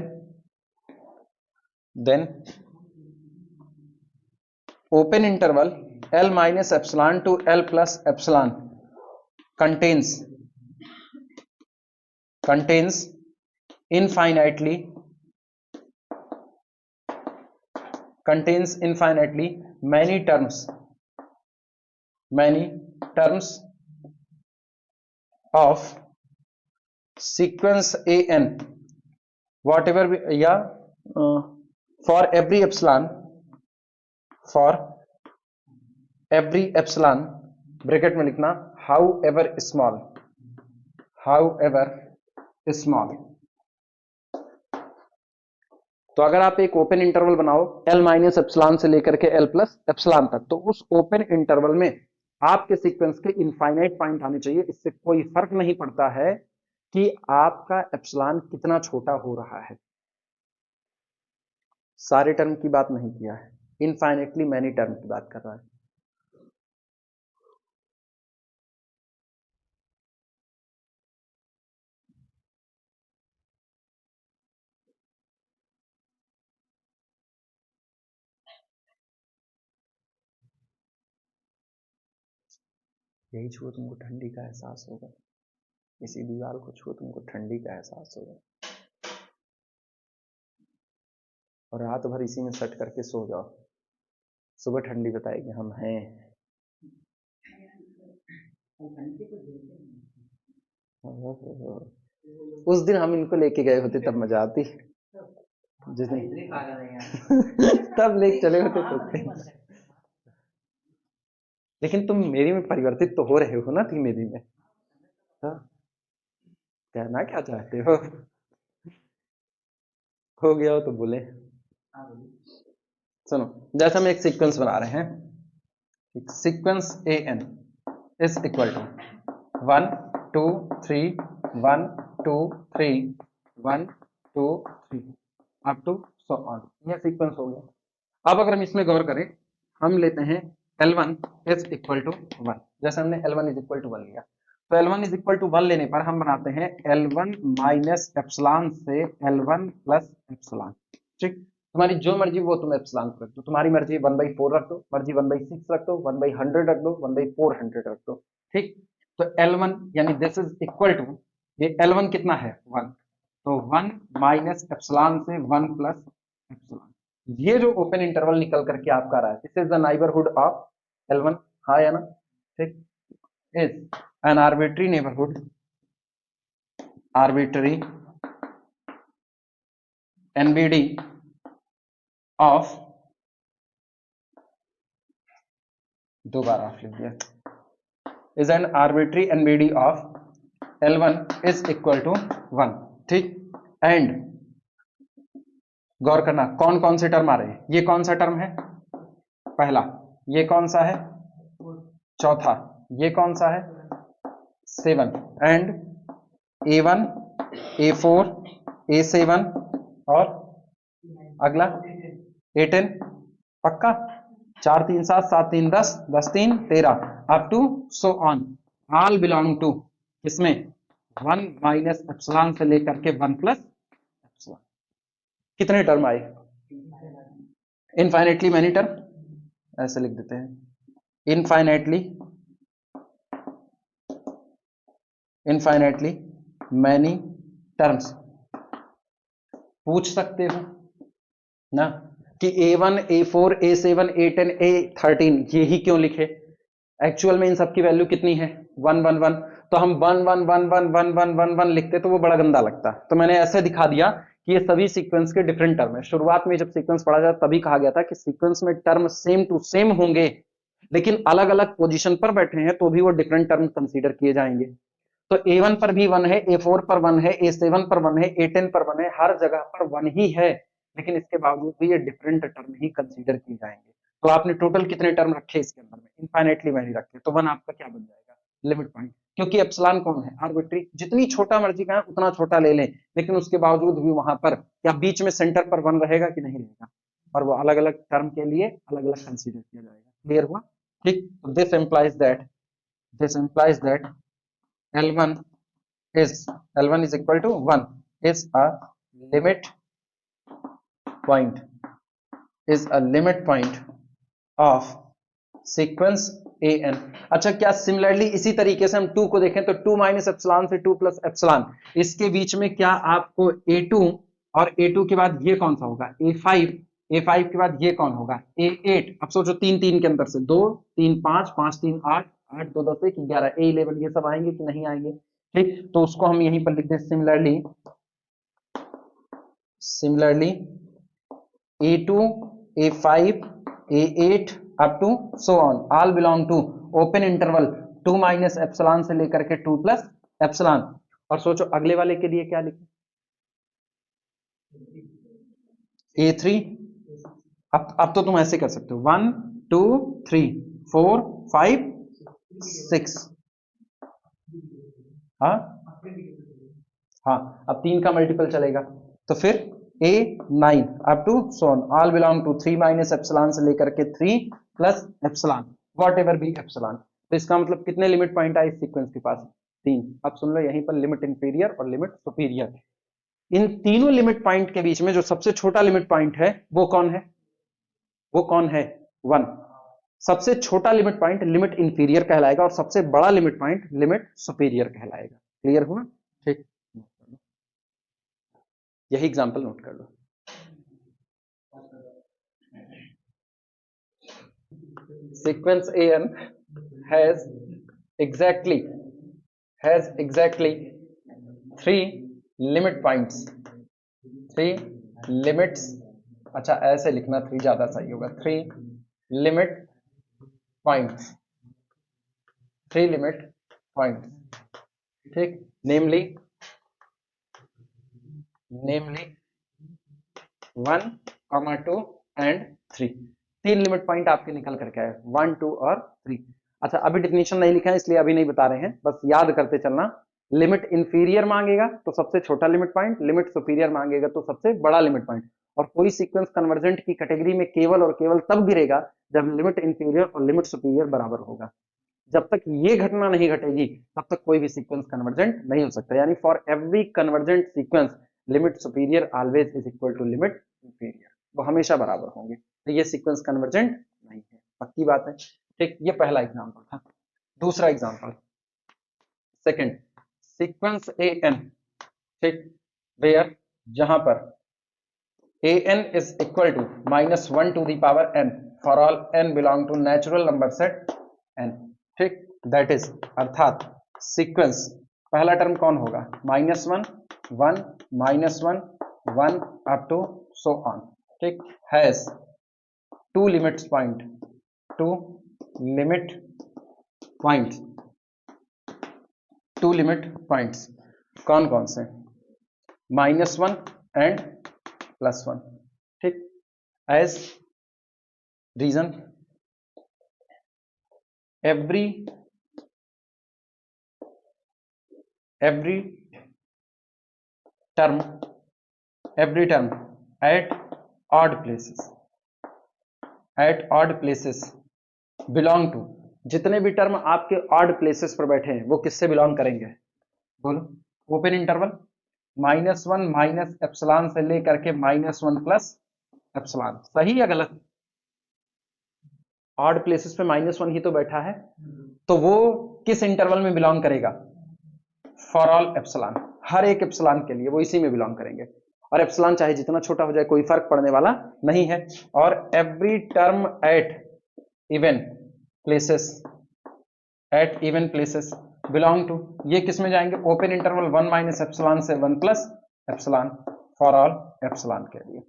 open interval l minus epsilon to l plus epsilon contains infinitely contains infinitely many terms of sequence an whatever या for every epsilon bracket में लिखना however small तो अगर आप एक open interval बनाओ L minus epsilon से लेकर के L प्लस एप्सिलॉन तक, तो उस ओपन इंटरवल में आपके सीक्वेंस के इनफाइनाइट पॉइंट आने चाहिए। इससे कोई फर्क नहीं पड़ता है कि आपका एप्सिलॉन कितना छोटा हो रहा है। सारे टर्म की बात नहीं किया है, इनफाइनाइटली मैनी टर्म की बात कर रहा है। यही छुओ तुमको ठंडी का एहसास होगा, इसी दीवार को छुओ तुमको ठंडी का एहसास होगा, और रात भर इसी में सट करके सो जाओ, सुबह ठंडी बताएगी हम हैं। उस दिन हम इनको लेके गए होते तब मजा आती, जिस दिन तब लेके चले होते तो। लेकिन तुम मेरी में परिवर्तित तो हो रहे हो ना धीमे धीमे, कहना क्या चाहते हो गया हो तो बोले। सुनो, जैसे हम एक सीक्वेंस बना रहे हैं, sequence an is equal to 1 2 3 1 2 3 1 2 3 up to so on, ये सीक्वेंस हो गया। अब अगर हम इसमें गौर करें, हम लेते हैं L1 इज इक्वल टू 1, जैसे हमने L1 इज इक्वल टू 1 लिया, तो L1 इज इक्वल टू 1 लेने पर हम बनाते हैं L1 माइनस एप्सिलॉन से L1 प्लस एप्सिलॉन। ठीक, तुम्हारी जो मर्जी वो तुम एप्सिलॉन रख दो, तुम्हारी मर्जी 1/4 रख दो, मर्जी 1/6 रख दो, 1/100 रख दो, 1/400 रख दो। ठीक, तो L1 यानी दिस इज इक्वल टू, ये L1 कितना है 1, तो 1 माइनस एप्सिलॉन से 1 प्लस एप्सिलॉन। ये जो ओपन इंटरवल निकल करके आपका रहा है, this is the neighbourhood of L1, हाँ या ना। ठीक, is an arbitrary neighbourhood, arbitrary NBD of, दो बार ऑफ लिख दिया, is an arbitrary NBD of L1 is equal to 1। ठीक, एंड गौर करना कौन कौन से टर्म आ रहे हैं, ये कौन सा टर्म है पहला, ये कौन सा है चौथा, ये कौन सा है 7, एंड A1 A4 A7 और अगला A10, पक्का 4 3 7 7 3 10 10 3 13 up to so on, all belong to किसमें 1 माइनस एप्सिलॉन से लेकर के 1 प्लस एप्सिलॉन। कितने टर्म आए, इनफाइनेटली मैनी टर्म, ऐसे लिख देते हैं, इनफाइनेटली मैनी टर्म्स। पूछ सकते हो ना कि A1 A4 A7 A10 A13 यही क्यों लिखे, एक्चुअल में इन सब की वैल्यू कितनी है 1 1 1, तो हम 1 1 1 1 1 1 1 1 लिखते तो वो बड़ा गंदा लगता, तो मैंने ऐसे दिखा दिया कि ये सभी सीक्वेंस के डिफरेंट टर्म है। शुरुआत में जब सीक्वेंस पढ़ा जाता तभी कहा गया था कि सीक्वेंस में टर्म सेम टू सेम होंगे, लेकिन अलग अलग पोजीशन पर बैठे हैं तो भी वो डिफरेंट टर्म कंसीडर किए जाएंगे। तो A1 पर भी 1 है, A4 पर 1 है, A7 पर 1 है, A10 पर 1 है, हर जगह पर 1 ही है, लेकिन इसके बावजूद भी ये डिफरेंट टर्म ही कंसीडर किए जाएंगे। तो आपने टोटल कितने टर्म रखे इसके अंदर में, इनफाइनेटली मैनी रखे, तो 1 आपका क्या बन जाएगा लिमिट पॉइंट, क्योंकि एप्सिलॉन कौन है आर्बिट्री, जितनी छोटा मर्जी का है उतना छोटा ले लें, लेकिन उसके बावजूद भी वहां पर क्या बीच में सेंटर पर 1 रहेगा कि नहीं रहेगा, और वो अलग अलग टर्म के लिए अलग अलग कंसीडर किया जाएगा। क्लियर हुआ। ठीक, this implies that L1 is equal to 1 is a limit point of sequence an। अच्छा, क्या सिमिलरली इसी तरीके से हम 2 को देखें तो 2 माइनस एप्सिलॉन से 2 प्लस एप्सिलॉन, इसके बीच में क्या आपको A2 और A2 के बाद ये कौन सा होगा A5 A5 के बाद ये कौन होगा, A8। अब सोचो 3 3 के अंदर से 2 3 5 5 3 8 8 2 10 1 11 A11 ये सब आएंगे कि नहीं आएंगे, ठीक। तो उसको हम यहीं पर लिख दें similarly A2 A5 A8 up to so on all belong to open interval 2 minus epsilon से लेकर के 2 प्लस एप्सिलॉन। और सोचो अगले वाले के लिए क्या लिखें, A3। अब तो तुम ऐसे कर सकते हो 1 2 3 4 5 6। हाँ हाँ, अब 3 का मल्टीपल चलेगा तो फिर A9 up to so on all belong to 3 minus epsilon से लेकर के 3 plus epsilon whatever be epsilon. तो इसका मतलब कितने लिमिट पॉइंट आए इस सीक्वेंस के पास, 3। अब सुन लो यहीं पर लिमिट इंफीरियर और लिमिट सुपीरियर। इन तीनों लिमिट पॉइंट के बीच में जो सबसे छोटा लिमिट पॉइंट है वो कौन है, वो कौन है, 1। सबसे छोटा लिमिट पॉइंट लिमिट इंफीरियर कहलाएगा और सबसे बड़ा लिमिट पॉइंट लिमिट सुपीरियर कहलाएगा। क्लियर हुआ, ठीक। यही एग्जांपल नोट कर लो। Sequence AN has exactly 3 limit points, 3 limits। अच्छा ऐसे लिखना 3 ज्यादा सही होगा, 3 limit points, 3 limit points, ठीक। नेमली 1, 2 एंड 3। 3 लिमिट पॉइंट आपके निकल करके आए 1 2 और 3। अच्छा अभी डिफिनेशन नहीं लिखा है इसलिए अभी नहीं बता रहे हैं, बस याद करते चलना। लिमिट इंफीरियर मांगेगा तो सबसे छोटा लिमिट पॉइंट, लिमिट सुपीरियर मांगेगा तो सबसे बड़ा लिमिट पॉइंट। और कोई सीक्वेंस कन्वर्जेंट की कैटेगरी में केवल और केवल तब गिरेगा जब लिमिट इंफीरियर और लिमिट सुपीरियर बराबर होगा। जब तक ये घटना नहीं घटेगी तब तक कोई भी सीक्वेंस कन्वर्जेंट नहीं हो सकता। यानी for every convergent sequence limit superior always is equal to limit inferior, वो हमेशा बराबर होंगे। तो ये सीक्वेंस कन्वर्जेंट नहीं है, पक्की बात है, ठीक। ये पहला एग्जांपल था। दूसरा example second, sequence A N, ठीक, वेयर जहां पर an is equal to -1 to the power n for all n belong to natural number set n, ठीक। दैट इज अर्थात सीक्वेंस पहला टर्म कौन होगा, -1 1 -1 1 अप टू सो ऑन, ठीक। Has 2 limits point, 2 limit points, 2 limit points कौन कौन से, -1 and +1, ठीक। As reason every term at odd places belong to, जितने भी टर्म आपके ऑड प्लेसेस पर बैठे हैं वो किससे बिलोंग करेंगे, बोलो, ओपन इंटरवल -1 माइनस एप्सिलॉन से लेकर के -1 प्लस एप्सिलॉन। सही या गलत, ऑड प्लेसेस पे -1 ही तो बैठा है, तो वो किस इंटरवल में बिलोंग करेगा, फॉर ऑल एप्सिलॉन, हर एक एप्सिलॉन के लिए वो इसी में बिलोंग करेंगे। और एप्सिलॉन चाहे जितना छोटा हो जाए कोई फर्क पड़ने वाला नहीं है। और every term at even places belong to, ये किस में जाएंगे, ओपन इंटरवल 1 माइनस एप्सिलॉन से 1 plus epsilon for all epsilon के लिए।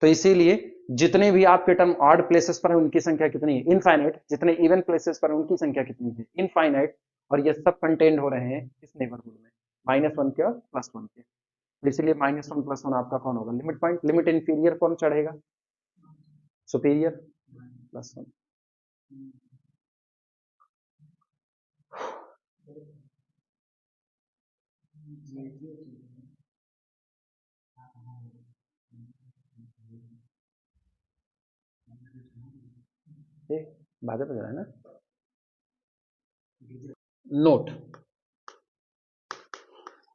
तो इसीलिए जितने भी आपके टर्म ऑड प्लेसेस पर है उनकी संख्या कितनी है, इनफाइनाइट। जितने इवन प्लेसेस पर है उनकी संख्या कितनी है, इनफाइनाइट। और ये सब कंटेंड हो रहे हैं इस नेबरहुड में, -1 के और +1 के। तो इसीलिए -1 +1 आपका कौन होगा, लिमिट पॉइंट। लिमिट इंफीरियर कौन चढ़ेगा, सुपीरियर, +1। बाधा बज रहा है ना,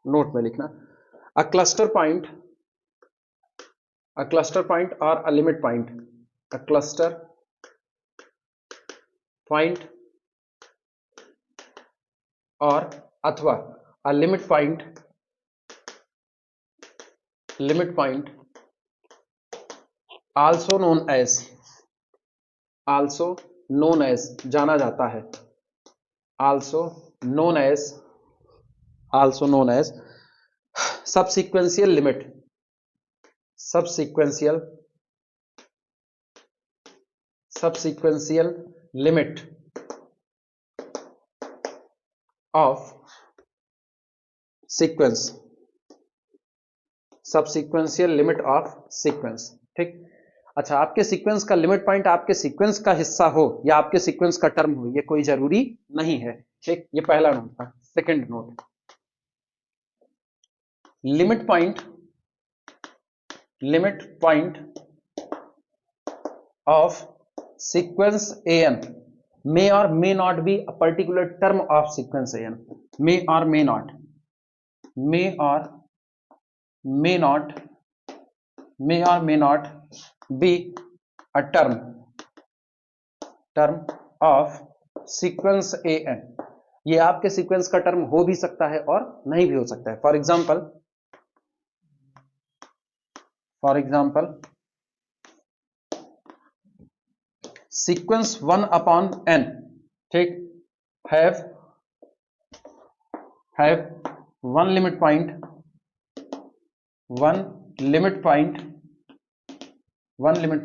नोट में लिखना, अ क्लस्टर पॉइंट और a limit point, a cluster point और अथवा a limit point also known as जाना जाता है, also known as subsequential limit of sequence, subsequential limit of sequence. ठीक। अच्छा, आपके सीक्वेंस का लिमिट पॉइंट आपके सीक्वेंस का हिस्सा हो या आपके सीक्वेंस का टर्म हो, ये कोई जरूरी नहीं है। ठीक, ये पहला नोट था। Second note, limit point of sequence an may or may not be a particular term of sequence an, may or may not be a term of sequence an। ये आपके सीक्वेंस का टर्म हो भी सकता है और नहीं भी हो सकता है। For example sequence 1 upon n, ठीक, हैव वन लिमिट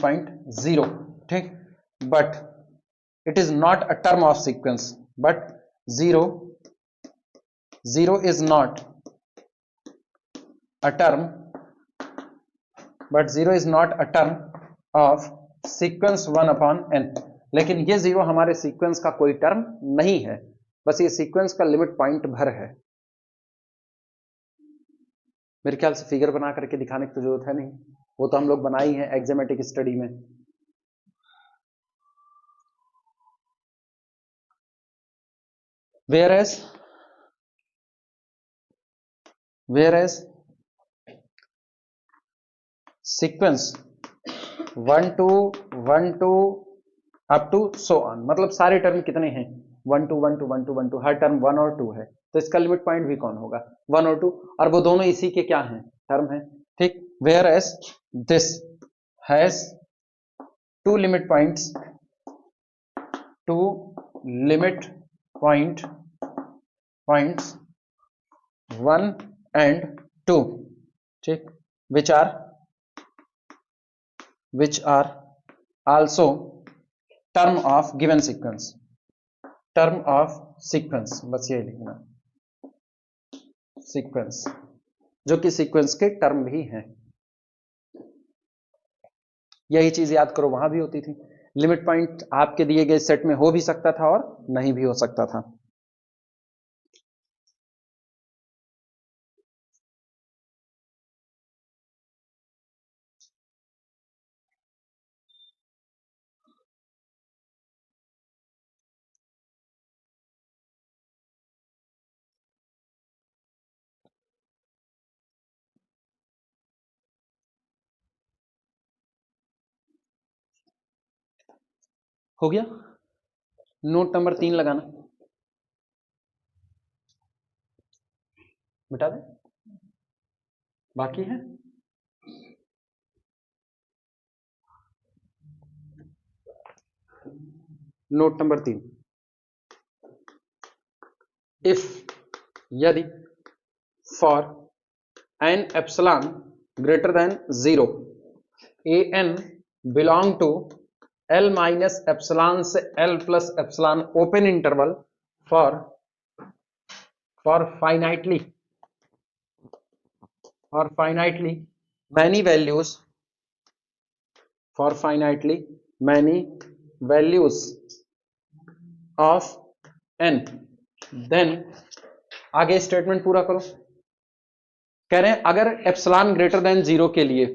पॉइंट 0, ठीक, but it is not a term of sequence, but 0 is not a term of sequence 1 upon n। लेकिन ये 0 हमारे सीक्वेंस का कोई टर्म नहीं है, बस ये सीक्वेंस का लिमिट पॉइंट भर है। मेरे ख्याल से फिगर बना करके दिखाने की तो जरूरत है नहीं, वो तो हम लोग बनाई है एक्जेमेटिक स्टडी में। whereas sequence 1 to up to so on, मतलब सारे टर्म कितने हैं, 1 to 1 to 1 to 1 to, her term 1 और 2 है, तो इसका लिमिट पॉइंट भी कौन होगा, 1 और 2, और वो दोनों इसी के क्या हैं, टर्म है। ठीक, whereas this has two limit points 1 and 2, ठीक, which are also term of given sequence, बस ये लिखना, सीक्वेंस जो कि सीक्वेंस के टर्म भी हैं। यही चीज याद करो, वहां भी होती थी। लिमिट पॉइंट आपके दिए गए सेट में हो भी सकता था और नहीं भी हो सकता था। हो गया, नोट नंबर 3 लगाना, मिटा दे, बाकी है। नोट नंबर 3, इफ, यदि, for N epsilon greater than 0 A N belong to L minus epsilon से L plus epsilon open interval for finitely many values, of n, then आगे स्टेटमेंट पूरा करो। कह रहे हैं अगर एप्सिलॉन ग्रेटर देन 0 के लिए,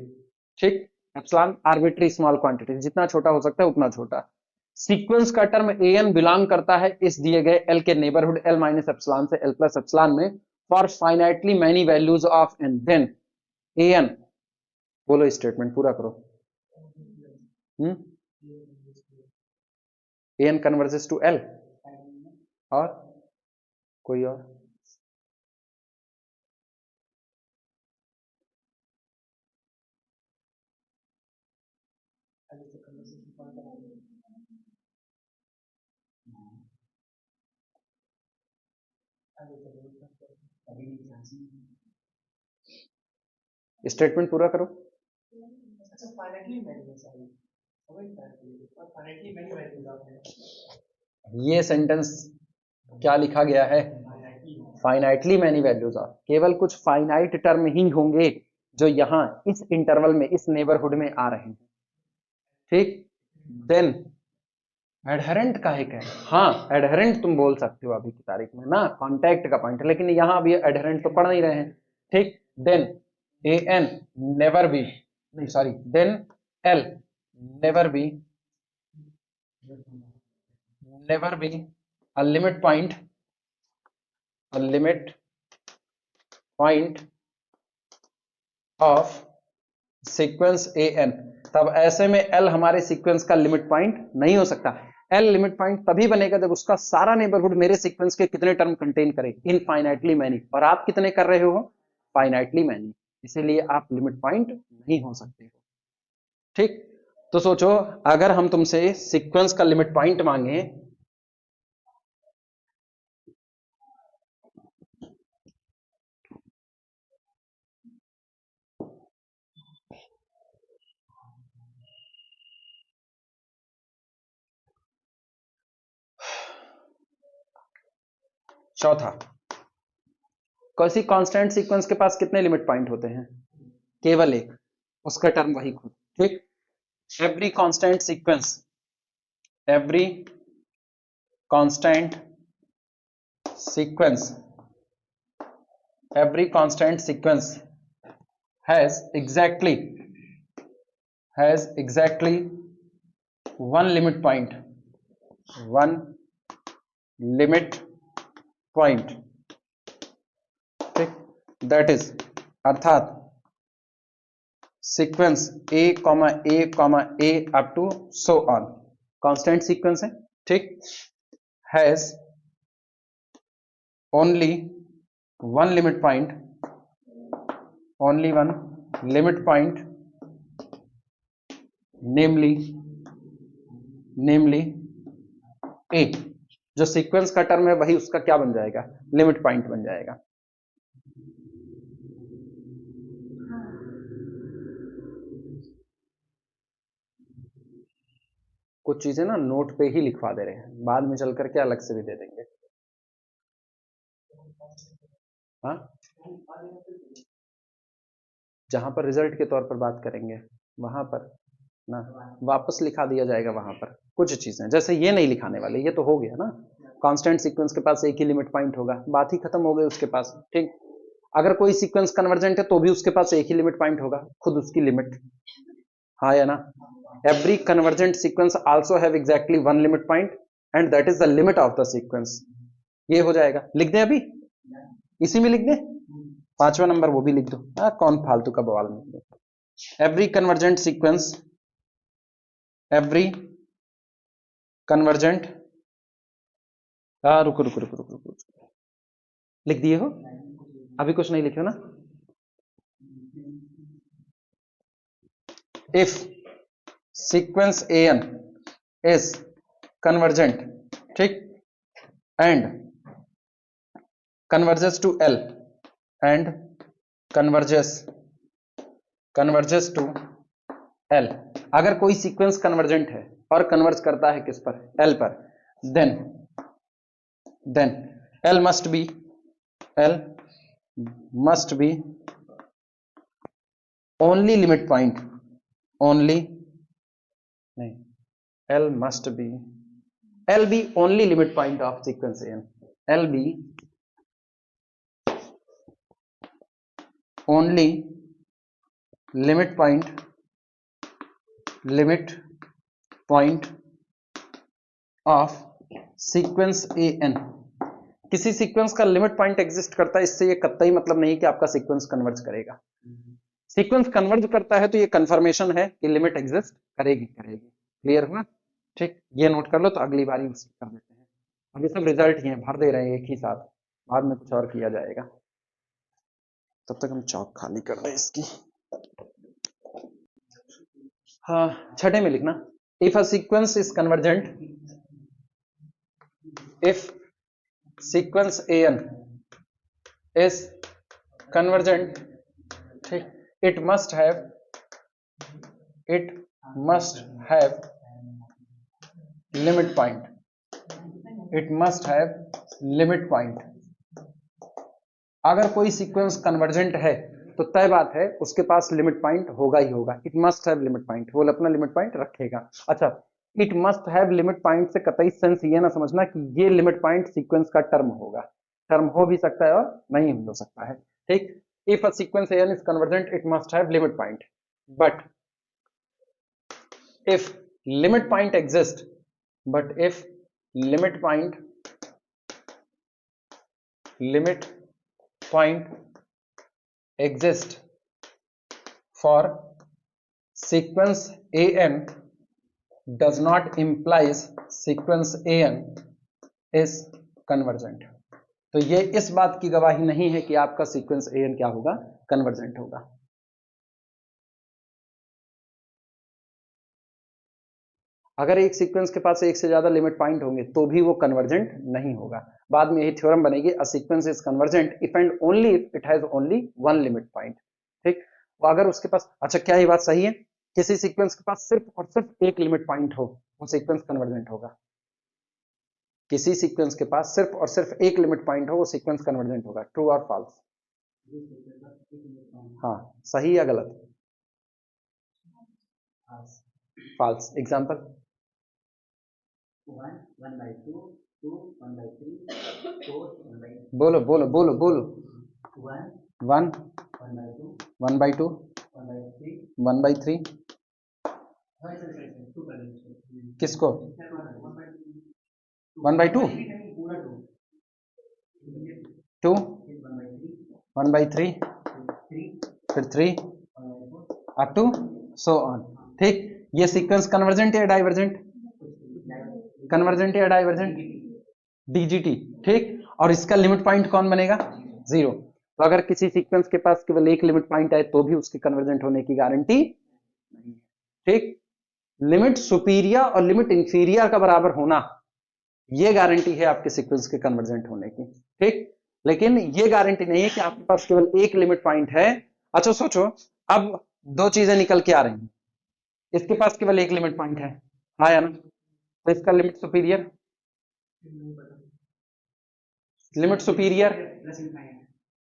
ठीक, एप्सिलॉन आर्बिट्री स्मॉल क्वांटिटी, जितना छोटा हो सकता है उतना छोटा, सीक्वेंस का टर्म ए एन बिलोंग करता है इस दिए गए एल के नेबरहुड एल माइनस एप्सिलॉन से एल प्लस एप्सिलॉन में for finitely many values of N, then A N, बोलो स्टेटमेंट पूरा करो। A N converges to L, और कोई और, स्टेटमेंट पूरा करो। अच्छा फाइनाइटली मैनी है सारी समझ में आती है और फाइनाइटली मैनी वैल्यूज आते हैं। ये सेंटेंस क्या लिखा गया है? फाइनाइटली मैनी वैल्यूज आर, केवल कुछ फाइनाइट टर्म ही होंगे जो यहां इस इंटरवल में, इस नेबरहुड में आ रहे हैं। ठीक, देन एडहेरेंट का है क्या? हाँ, एडहेरेंट तुम बोल सकते हो अभी की तारीख में ना, कॉन्टैक्ट का पॉइंट, लेकिन यहां अभी एडहेरेंट तो पढ़ नहीं रहे हैं। ठीक, then A N never be, नहीं sorry, then L never be a limit point of sequence an। तब ऐसे में L हमारे सीक्वेंस का लिमिट पॉइंट नहीं हो सकता। L लिमिट पॉइंट तभी बनेगा जब उसका सारा नेबरहुड मेरे सीक्वेंस के कितने टर्म कंटेन करे, इनफाइनाइटली मैनी, और आप कितने कर रहे हो? फाइनाइटली मैनी, इसीलिए आप लिमिट पॉइंट नहीं हो सकते हो। ठीक, तो सोचो अगर हम तुमसे सीक्वेंस का लिमिट पॉइंट मांगे, चौथा, किसी कांस्टेंट सीक्वेंस के पास कितने लिमिट पॉइंट होते हैं? केवल एक, उसका टर्म वही खुद। ठीक, every constant sequence has exactly one limit point, ठीक, दैट इज, अर्थात sequence a, a up to so on, constant sequence है। ठीक, has only one limit point, namely a। जो सीक्वेंस का टर्म है वही उसका क्या बन जाएगा? लिमिट पॉइंट बन जाएगा। कुछ चीजें ना नोट पे ही लिखवा दे रहे हैं, बाद में चल करके अलग से भी दे देंगे। हाँ, जहां पर रिजल्ट के तौर पर बात करेंगे वहां पर ना वापस लिखा दिया जाएगा। वहां पर कुछ चीजें जैसे ये नहीं लिखाने वाले, ये तो हो गया ना, कांस्टेंट सीक्वेंस के पास एक ही लिमिट पॉइंट होगा, बात ही खत्म हो गई उसके पास। ठीक, अगर कोई सीक्वेंस कन्वर्जेंट है तो भी उसके पास एक ही लिमिट पॉइंट होगा, खुद उसकी लिमिट। हाँ या ना? Every convergent sequence also have exactly one limit point and that is the limit of the sequence. ये हो जाएगा, लिख दें अभी इसी में, लिख दें 5वां नंबर वो भी लिख दो। कौन फालतू का बवाल नहीं। एवरी कन्वर्जेंट रुको, लिख दिए हो? अभी कुछ नहीं लिखे हो ना? If sequence an is convergent, ठीक, and converges to L and converges to L, अगर कोई सीक्वेंस कन्वर्जेंट है और कन्वर्ज करता है किस पर? L पर, then L must be only limit point, L be only limit point of sequence an, L be only limit point of sequence an। किसी सीक्वेंस का लिमिट पॉइंट एग्जिस्ट करता है, इससे ये कतई मतलब नहीं कि आपका सीक्वेंस कन्वर्ज करेगा। सीक्वेंस कन्वर्ज करता है तो ये कंफर्मेशन है कि लिमिट एग्जिस्ट करेगी। क्लियर हुआ? ठीक, ये नोट कर लो तो अगली बारी कर देते हैं। अभी सब रिजल्ट ही है, भर दे रहे हैं एक ही साथ, बाद में कुछ और किया जाएगा। तब तक हम चौक खाली कर दें इसकी। हाँ, छठे में लिखना, if a sequence is convergent, if sequence an is convergent, ठीक, it must have limit point, it must have limit point. अगर कोई सीक्वेंस कन्वर्जेंट है तो तय बात है उसके पास लिमिट पॉइंट होगा ही होगा. It must have limit point, वो अपना लिमिट पॉइंट रखेगा. अच्छा, it must have limit point से कतई सेंस ये ना समझना कि ये लिमिट पॉइंट सीक्वेंस का टर्म होगा. टर्म हो भी सकता है और नहीं भी हो सकता है. ठीक, if a sequence N is convergent it must have limit point, but if limit point exists, but if limit point exists for sequence an does not implies sequence an is convergent. तो ये इस बात की गवाही नहीं है कि आपका सीक्वेंस an क्या होगा, कन्वर्जेंट होगा. अगर एक सीक्वेंस के पास एक से ज्यादा लिमिट पॉइंट होंगे तो भी वो कन्वर्जेंट नहीं होगा. बाद में यही थ्योरम बनेगी, अ sequence is convergent if and only if it has only one limit point. ठीक, वो अगर उसके पास, अच्छा क्या ये बात सही है, किसी सीक्वेंस के पास सिर्फ और सिर्फ एक लिमिट पॉइंट हो वो सीक्वेंस कन्वर्जेंट होगा. किसी सीक्वेंस के पास सिर्फ और सिर्फ एक लिमिट पॉइंट हो वो सीक्वेंस कन्वर्जेंट होगा. ट्रू और फॉल्स? हाँ, सही या गलत? False. Example? 1 by 2, 2 1 by 3, 4 1 by 2. बोलो बोलो बोलो बोलो. 1 1 by 2, 1 by 2, 1 by 3. 1 by 3. किसको? 1 by 2, 2, 1 by 3, फिर 3 अप टू सो ऑन. ठीक, ये सीक्वेंस कन्वर्जेंट या डाइवर्जेंट? कन्वर्जेंट या डाइवर्जेंट? डीजीटी. ठीक, और इसका लिमिट पॉइंट कौन बनेगा? 0. तो अगर किसी सीक्वेंस के पास केवल एक लिमिट पॉइंट है तो भी उसके कन्वर्जेंट होने की गारंटी नहीं है. ठीक, लिमिट सुपीरियर और लिमिट इंफीरियर का बराबर होना ये गारंटी है आपके सीक्वेंस के कन्वर्जेंट होने की. ठीक, लेकिन ये गारंटी नहीं है कि आपके पास केवल एक लिमिट पॉइंट है. अच्छा सोचो, अब दो चीजें निकल के आ रही हैं. इसके पास केवल एक लिमिट पॉइंट है, हाँ या ना? तो इसका limit superior, limit superior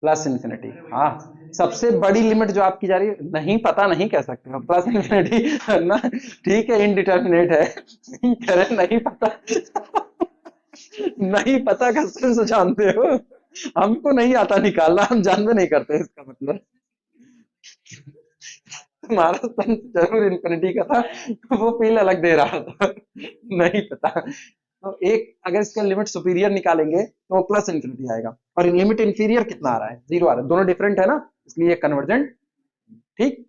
plus infinity. हाँ, सबसे बड़ी लिमिट जो आपकी जा रही है, नहीं पता नहीं कह सकते हो, प्लस इंफिनिटी ना. ठीक है, इनडिटर्मिनेट है, कह रहे नहीं पता. नहीं पता का सेंस जानते हो, हमको नहीं आता निकालना, हम जानते नहीं करते. इसका मतलब तुम्हारा सेंस जरूर इंफिनिटी का था, वो फील अलग दे रहा था. नहीं पता. तो एक अगर इसका लिमिट सुपीरियर निकालेंगे तो वो प्लस इंफिनिटी आएगा, और लिमिट इंफीरियर कितना आ रहा है? 0 आ रहा है. दोनों डिफरेंट है ना, इसलिए कन्वर्जेंट. ठीक,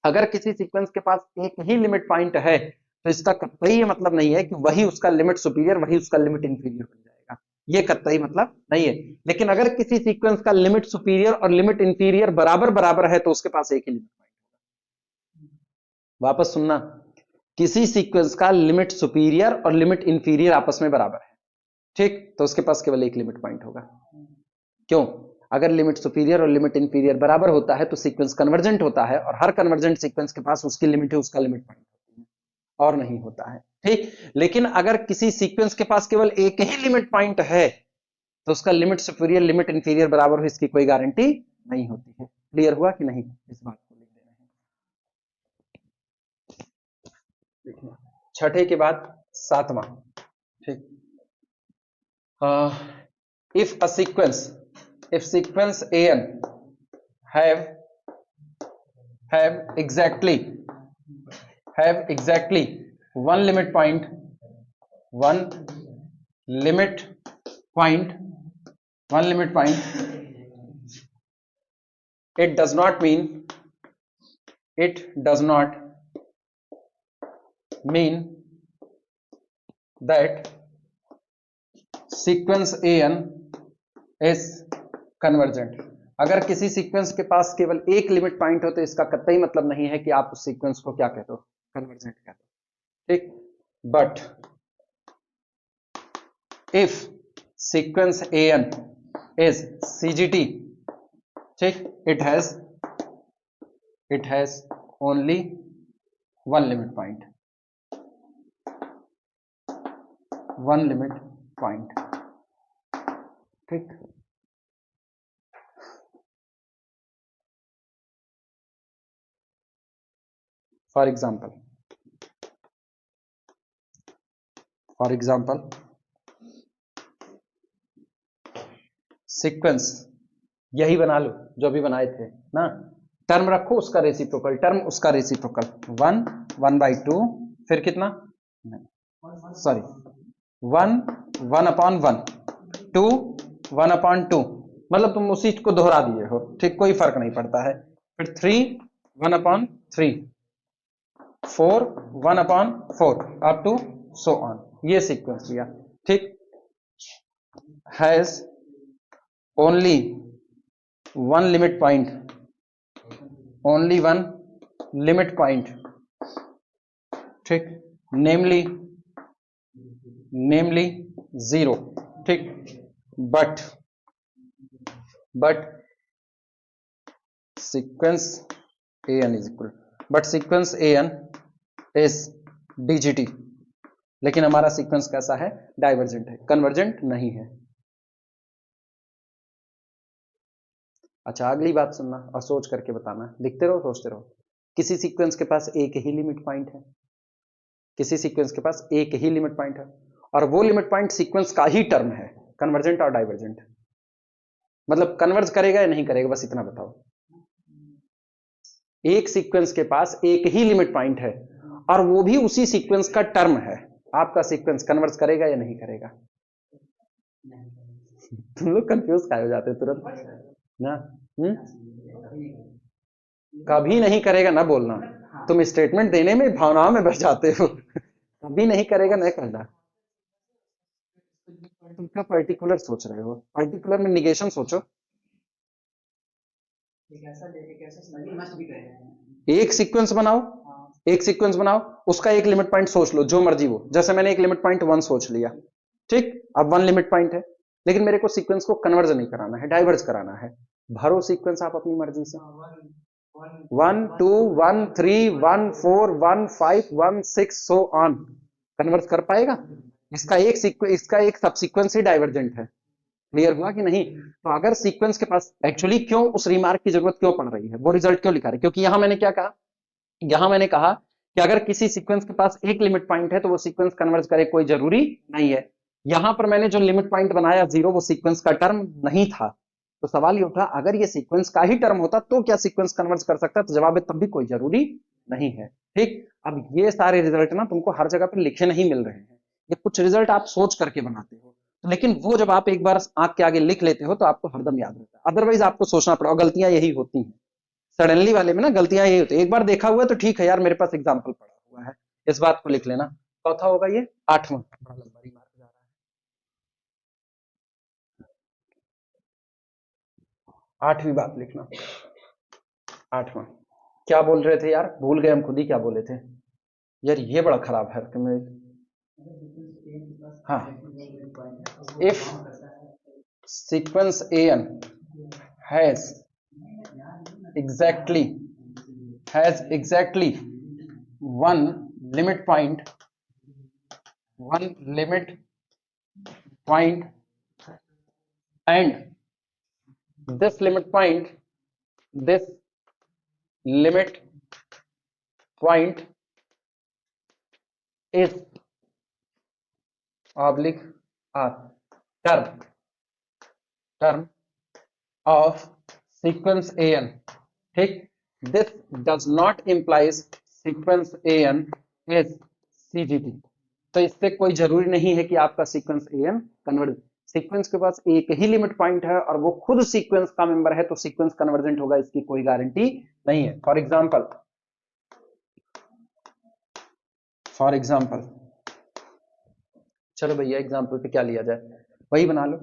अगर किसी सीक्वेंस के पास एक ही लिमिट पॉइंट है तो इसका कतई मतलब नहीं है कि वही उसका लिमिट सुपीरियर वही उसका लिमिट इंफीरियर बन जाएगा. ये कतई मतलब नहीं है. लेकिन अगर किसी सीक्वेंस का लिमिट सुपीरियर और लिमिट इंफीरियर बराबर बराबर है तो उसके पास एक ही लिमिट पॉइंट होगा. वापस सुनना, किसी सीक्वेंस का लिमिट सुपीरियर और लिमिट इंफीरियर आपस में बराबर है, ठीक, तो उसके पास केवल एक लिमिट पॉइंट होगा. क्यों? अगर लिमिट सुपीरियर और लिमिट इंफीरियर बराबर होता है तो सीक्वेंस कन्वर्जेंट होता है, और हर कन्वर्जेंट सीक्वेंस के पास उसकी लिमिट है, उसका लिमिट पॉइंट होती है, और नहीं होता है. ठीक, लेकिन अगर किसी सीक्वेंस के पास केवल एक ही लिमिट पॉइंट है तो उसका लिमिट सुपीरियर लिमिट इंफीरियर बराबर हो इसकी कोई गारंटी नहीं होती है. क्लियर हुआ कि नहीं? इस बात को लिख देना है. छठे के बाद सातवां. ठीक, if a sequence, if sequence an have exactly one limit point, it does not mean that sequence an is convergent. अगर किसी सीक्वेंस के पास केवल एक लिमिट पॉइंट हो तो इसका कतई मतलब नहीं है कि आप उस सीक्वेंस को क्या कहते हो, कन्वर्जेंट कहते हो. ठीक, but if sequence an is CGT ठीक, it has only one limit point, ठीक। फॉर एग्जाम्पल सीक्वेंस यही बना लो जो भी बनाए थे ना, टर्म रखो उसका रेसिप्रोकल, टर्म उसका रेसिप्रोकल, 1 1/2, फिर कितना, सॉरी 1 1/1, 2 1/2, मतलब तुम उसी को दोहरा दिए हो, ठीक, कोई फर्क नहीं पड़ता है। फिर 3 1/3, 4 1/4, अप टू सो ऑन, ये सीक्वेंस लिया, ठीक। Has only one limit point, only one limit point, ठीक, नेमली 0, ठीक। But sequence an is equal, but sequence an is DGT, लेकिन हमारा सीक्वेंस कैसा है, डाइवर्जेंट है, कन्वर्जेंट नहीं है। अच्छा, अगली बात सुनना और सोच करके बताना, लिखते रहो सोचते रहो। किसी सीक्वेंस के पास एक ही लिमिट पॉइंट है, किसी सीक्वेंस के पास एक ही लिमिट पॉइंट है, और वो लिमिट पॉइंट सीक्वेंस का ही टर्म है, कन्वर्जेंट और डाइवर्जेंट, मतलब कन्वर्ज करेगा या नहीं करेगा, बस इतना बताओ। एक सीक्वेंस के पास एक ही लिमिट पॉइंट है और वो भी उसी सीक्वेंस का टर्म है, आपका सीक्वेंस कन्वर्ज करेगा या नहीं करेगा? तुम लोग कंफ्यूज काहे हो जाते हो तुरंत ना? कभी नहीं करेगा ना बोलना, तुम स्टेटमेंट देने में भावनाओं में बह जाते हो। कभी नहीं करेगा नहीं करना, तुम क्या पर्टिकुलर सोच रहे हो, पर्टिकुलर में निगेशन सोचो। एक सीक्वेंस बनाओ, एक सीक्वेंस बनाओ, उसका एक लिमिट पॉइंट सोच लो, जो मर्जी हो, जैसे मैंने एक लिमिट पॉइंट 1 सोच लिया, ठीक, अब 1 लिमिट पॉइंट है, लेकिन मेरे को सीक्वेंस को कन्वर्ज नहीं कराना है, डाइवर्ज कराना है। भरो सीक्वेंस आप अपनी मर्जी से, 1 2 1 3 1 4 1 5 1 6 सो ऑन, कन्वर्ज कर पाएगा? इसका एक सब सीक्वेंस ही डाइवर्जेंट है। क्लियर हुआ कि नहीं? तो अगर सीक्वेंस के पास एक्चुअली क्यों उस रिमार्क की जरूरत क्यों पड़ रही है, वो रिजल्ट क्यों लिखा रहे, क्योंकि यहां मैंने क्या कहा, यहां मैंने कहा कि अगर किसी सीक्वेंस के पास एक लिमिट पॉइंट है तो वो सीक्वेंस कन्वर्ज करे, कोई जरूरी नहीं है। यहां पर मैंने जो लिमिट पॉइंट बनाया 0, वो सीक्वेंस का टर्म नहीं था, तो सवाल ये उठा अगर ये सीक्वेंस का ही टर्म होता तो क्या सीक्वेंस कन्वर्ज कर सकता, तो जवाब है तब भी कोई जरूरी नहीं है, ठीक। अब ये सारे रिजल्ट ना तुमको हर जगह पर लिखे नहीं मिल रहे हैं, ये कुछ रिजल्ट आप सोच करके बनाते हो, लेकिन वो जब आप एक बार आंख के आगे लिख लेते हो तो आपको हरदम याद रहता है, अदरवाइज आपको सोचना पड़ा, और गलतियां यही होती हैं सडनली वाले में ना, गलतियां यही होती है। एक बार देखा हुआ तो ठीक है यार, मेरे पास एग्जाम्पल पड़ा हुआ है, इस बात को लिख लेना। चौथा होगा ये, 8वां, बड़ा लंबा रिमार्क जा रहा है, 8वीं बात लिखना, 8वां क्या बोल रहे थे यार, भूल गए हम खुद ही, क्या बोले थे यार, ये बड़ा खराब है कि मैं, हाँ, if sequence an has exactly one limit point, and this limit point is oblique r term of sequence an, ठीक। this does not implies sequence an is CGT, तो इससे कोई जरूरी नहीं है कि आपका सीक्वेंस an कन्वर्ज, सीक्वेंस के पास एक ही लिमिट पॉइंट है और वो खुद सीक्वेंस का मेंबर है, तो सीक्वेंस कन्वर्जेंट होगा, इसकी कोई गारंटी नहीं है। फॉर एग्जाम्पल चलो भैया एग्जाम्पल पे क्या लिया जाए, वही बना लो,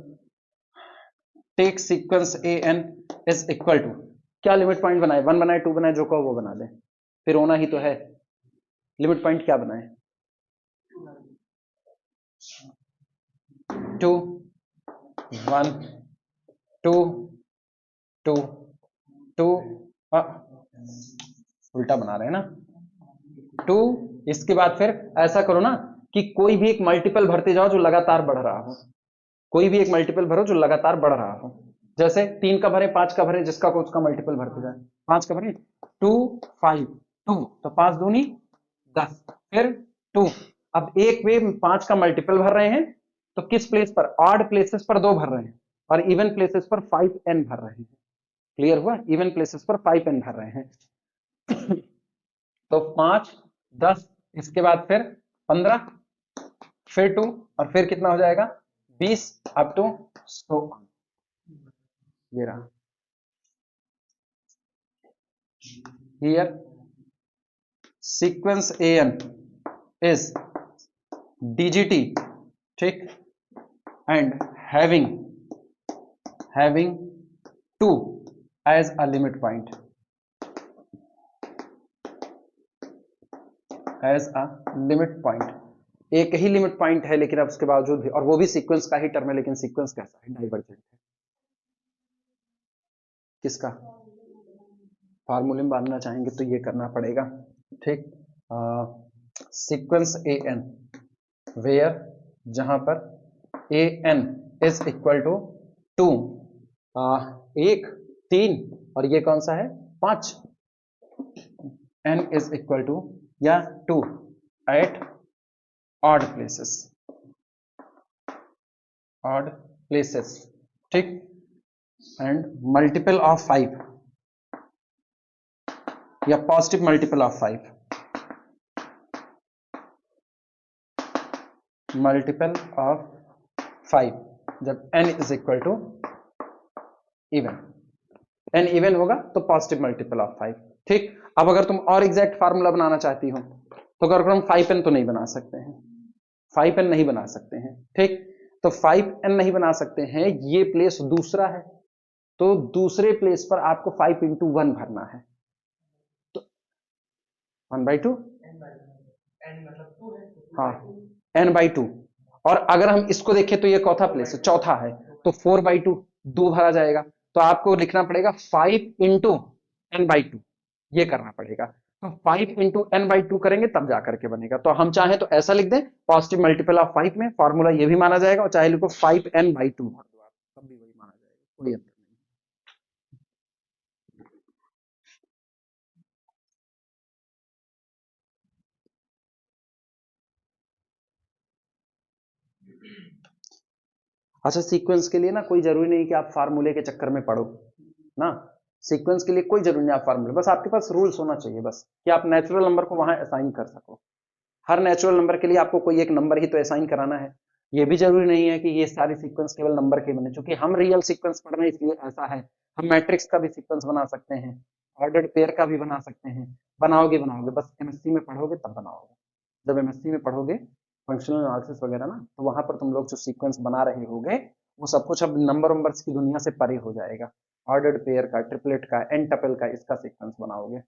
take sequence an is equal to, क्या लिमिट पॉइंट बनाए, 1 बनाए 2 बनाए, जो कहो वो बना दे, फिर होना ही तो है, लिमिट पॉइंट क्या बनाए, 2 1 2 2 2 उल्टा बना रहे हैं ना, 2 इसके बाद फिर ऐसा करो ना कि कोई भी एक मल्टीपल भरते जाओ जो लगातार बढ़ रहा हो, कोई भी एक मल्टीपल भरो जो लगातार बढ़ रहा हो, जैसे 3 का भरे 5 का भरे, जिसका को उसका मल्टीपल भरते जाए। 5 का भरे 2 5 2 तो 5 दूनी 10, फिर 2। अब एक वे 5 का मल्टीपल भर रहे हैं तो किस प्लेस पर, ऑड प्लेसेस पर 2 भर रहे हैं और इवन प्लेसेस पर 5n भर रहे हैं। क्लियर हुआ, इवन प्लेसेस पर 5n भर रहे हैं। तो 5 10 इसके बाद फिर 15 फिर 2 और फिर कितना हो जाएगा 20 अप टू 100। ये रहा here sequence an is DGT, ठीक, and having 2 as a limit point, as a limit point। एक ही लिमिट पॉइंट है लेकिन अब उसके बावजूद भी, और वो भी सीक्वेंस का ही टर्म है, लेकिन सीक्वेंस कैसा है, डाइवर्जेंट है। किसका फार्मूले में बांधना चाहेंगे तो ये करना पड़ेगा, ठीक। सीक्वेंस an वेयर, जहां पर an इज इक्वल टू 2, 1 3 और ये कौन सा है 5, n इज इक्वल टू या 2 एट ऑड प्लेसेस, ठीक, एंड मल्टीपल ऑफ 5 या positive multiple of 5, multiple of 5 जब n is equal to even, n even होगा तो पॉजिटिव मल्टीपल ऑफ 5, ठीक। अब अगर तुम और एग्जैक्ट फार्मूला बनाना चाहती हो तो अगर हम 5n तो नहीं बना सकते हैं, 5n नहीं बना सकते हैं, ठीक। तो 5n नहीं बना सकते हैं, ये प्लेस दूसरा है, तो दूसरे प्लेस पर आपको 5 इंटू 1 भरना है, तो 1/2, हाँ n/2। और अगर हम इसको देखें तो ये चौथा है, तो 4/2 2 भरा जाएगा, तो आपको लिखना पड़ेगा 5 इंटू n/2, ये करना पड़ेगा। तो 5 इंटू n/2 करेंगे तब जाकर के बनेगा। तो हम चाहें तो ऐसा लिख दें पॉजिटिव मल्टीपल ऑफ 5 में, फॉर्मूला ये भी माना जाएगा, और चाहे लिखो 5n/2 भर दो आप, तब भी वही माना जाएगा, कोई अंतर नहीं। अच्छा, सीक्वेंस के लिए ना कोई जरूरी नहीं कि आप फार्मूले के चक्कर में पढ़ो ना, सीक्वेंस के लिए कोई जरूरी नहीं आप फार्मूले, बस आपके पास रूल्स होना चाहिए बस, कि आप नेचुरल नंबर को वहां असाइन कर सको। हर नेचुरल नंबर के लिए आपको कोई एक नंबर ही तो असाइन कराना है, ये भी जरूरी नहीं है कि ये सारे सीक्वेंस केवल नंबर के बने, क्योंकि हम रियल सीक्वेंस पढ़ रहे हैं इसलिए ऐसा है। हम मैट्रिक्स का भी सीक्वेंस बना सकते हैं, ऑर्डर्ड पेयर का भी बना सकते हैं, बनाओगे बस एमएससी में पढ़ोगे तब बनाओगे। जब एमएससी में पढ़ोगे फंक्शनल एनालिसिस वगैरह ना, तो वहां पर तुम लोग जो सीक्वेंस बना रहे होगे वो सब कुछ अब नंबर्स की दुनिया से परे हो जाएगा। ऑर्डर्ड पेयर का, ट्रिपलेट का, एन टपल का, इसका सीक्वेंस बनाओगे।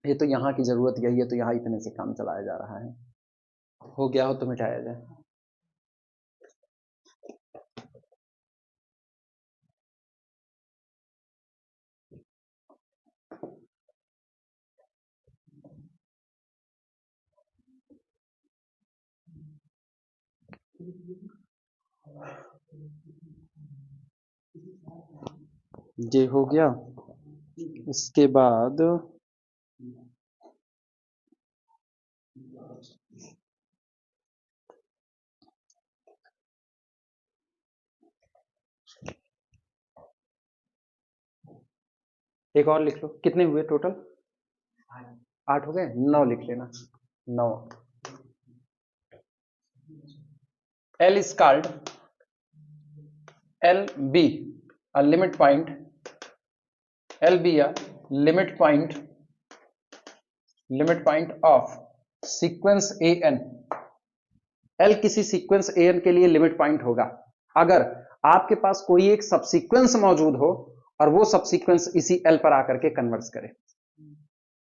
ये तो यहाँ की जरूरत यही है, तो यहाँ इतने से काम चलाया जा रहा है, हो गया हो तो मिटाया जाए। ये हो गया, इसके बाद एक और लिख लो, कितने हुए टोटल, 8 हो गए, 9 लिख लेना, 9। L is called LB a limit point, LB a limit point of sequence AN। L किसी सीक्वेंस AN के लिए लिमिट पॉइंट होगा अगर आपके पास कोई एक सबसीक्वेंस मौजूद हो और वो सबसीक्वेंस इसी L पर आकर के कन्वर्स करे।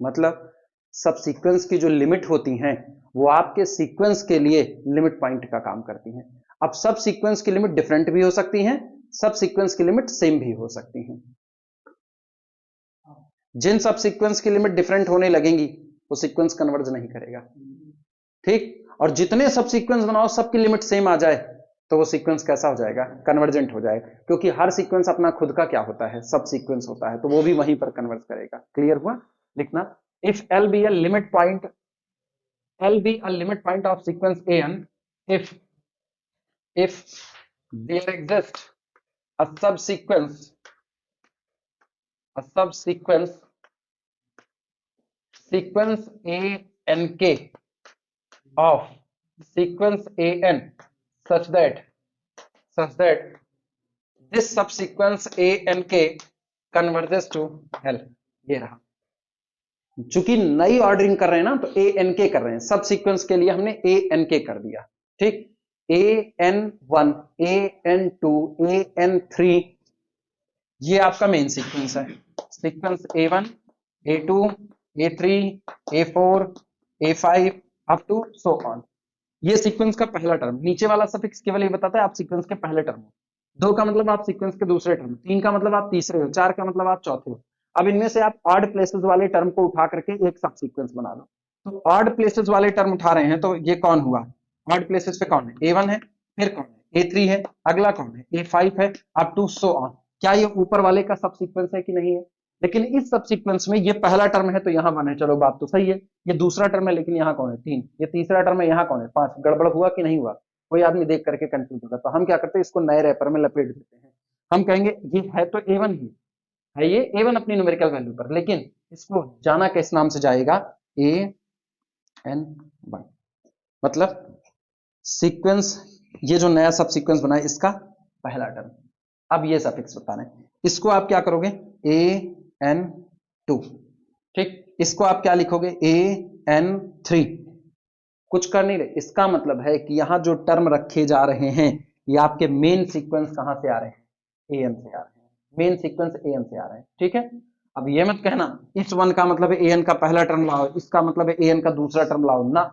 मतलब सबसीक्वेंस की जो लिमिट होती हैं वो आपके सीक्वेंस के लिए लिमिट पॉइंट का काम करती हैं। अब सब सीक्वेंस की लिमिट डिफरेंट भी हो सकती हैं सब सीक्वेंस की लिमिट सेम भी हो सकती हैं। जिन सब सीक्वेंस की लिमिट डिफरेंट होने लगेंगी वो सीक्वेंस कन्वर्ज नहीं करेगा, ठीक। और जितने सब सीक्वेंस बनाओ सबकी लिमिट सेम आ जाए तो वो सीक्वेंस कैसा हो जाएगा, कन्वर्जेंट हो जाएगा, क्योंकि हर सीक्वेंस अपना खुद का क्या होता है, सब सीक्वेंस होता है, तो वो भी वहीं पर कन्वर्ज करेगा। क्लियर हुआ? लिखना, if L be a limit point, L be a limit point of sequence A N, if there exists a subsequence sequence a n k of sequence a n such that this subsequence a n k converges to L। ये रहा, चूंकि नई ordering कर रहे हैं ना तो A N के कर रहे हैं, सब सीक्वेंस के लिए हमने ए एन के कर दिया, ठीक। A N one, A N two, A N three, ये आपका मेन सीक्वेंस है, sequence A one, A two, A three, A four, A five up to so on. ये सीक्वेंस का पहला टर्म, नीचे वाला सफिक्स केवल ये बताता है आप सीक्वेंस के पहले टर्म हो, दो का मतलब आप सीक्वेंस के दूसरे टर्म, तीन का मतलब आप तीसरे हो, चार का मतलब आप चौथे हो। अब इनमें से आप ऑड प्लेसेस वाले टर्म को उठा करके एक सब सीक्वेंस बना लो। तो ऑड प्लेसेस वाले टर्म उठा रहे हैं तो ये कौन हुआ, ऑड प्लेसेस पे कौन है, ए वन है, फिर कौन है, ए थ्री है, अगला कौन है, ए फाइव है, अप टू सो ऑन। क्या ये ऊपर वाले का सब सीक्वेंस है कि नहीं है? लेकिन इस सब सीक्वेंस में ये पहला टर्म है तो यहाँ वन है, चलो बात तो सही है। ये दूसरा टर्म है लेकिन यहाँ कौन है, तीन। ये तीसरा टर्म है, यहाँ कौन है, पांच। गड़बड़ हुआ कि नहीं हुआ? कोई आदमी देख करके कंफ्यूज होगा, तो हम क्या करते हैं, इसको नए रैपर में लपेट देते हैं। हम कहेंगे ये है तो ए वन ही है, ये ए वन अपनी न्यूमेरिकल वैल्यू पर, लेकिन इसको जाना किस नाम से जाएगा, ए एन वन। मतलब सीक्वेंस, ये जो नया सब सीक्वेंस बना है इसका पहला टर्म। अब ये सफिक्स बता रहे हैं, इसको आप क्या करोगे, ए एन टू, ठीक। इसको आप क्या लिखोगे, ए एन थ्री। कुछ कर नहीं रहे, इसका मतलब है कि यहां जो टर्म रखे जा रहे हैं ये आपके मेन सीक्वेंस कहां से आ रहे हैं, ए एन से आ रहे हैं, मेन सीक्वेंस ए एन से आ रहे हैं, ठीक है। अब ये मत कहना इस वन का मतलब ए एन का पहला टर्म लाओ, इसका मतलब ए एन का दूसरा टर्म लाओ ना।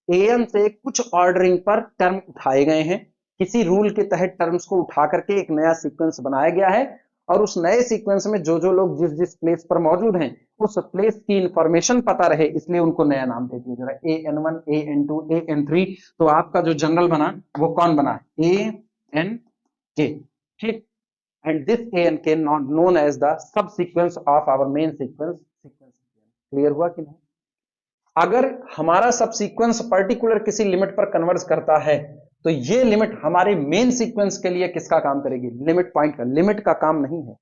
ए एन से कुछ ऑर्डरिंग पर टर्म उठाए गए हैं, किसी रूल के तहत टर्म्स को उठा करके एक नया सीक्वेंस बनाया गया है, और उस नए सीक्वेंस में जो जो लोग जिस जिस प्लेस पर मौजूद हैं उस प्लेस की इंफॉर्मेशन पता रहे, इसलिए उनको नया नाम दे दिया जा रहा है, ए N one, A N two, A N three. तो आपका जो जनरल बना वो कौन बना, ए एन के, ठीक। And this A N K known as the subsequence of our main sequence. Clear हुआ कि नहीं? अगर हमारा सब सीक्वेंस पर्टिकुलर किसी लिमिट पर कन्वर्ज करता है तो ये लिमिट हमारे मेन सीक्वेंस के लिए किसका काम करेगी, लिमिट पॉइंट का। लिमिट का काम नहीं है,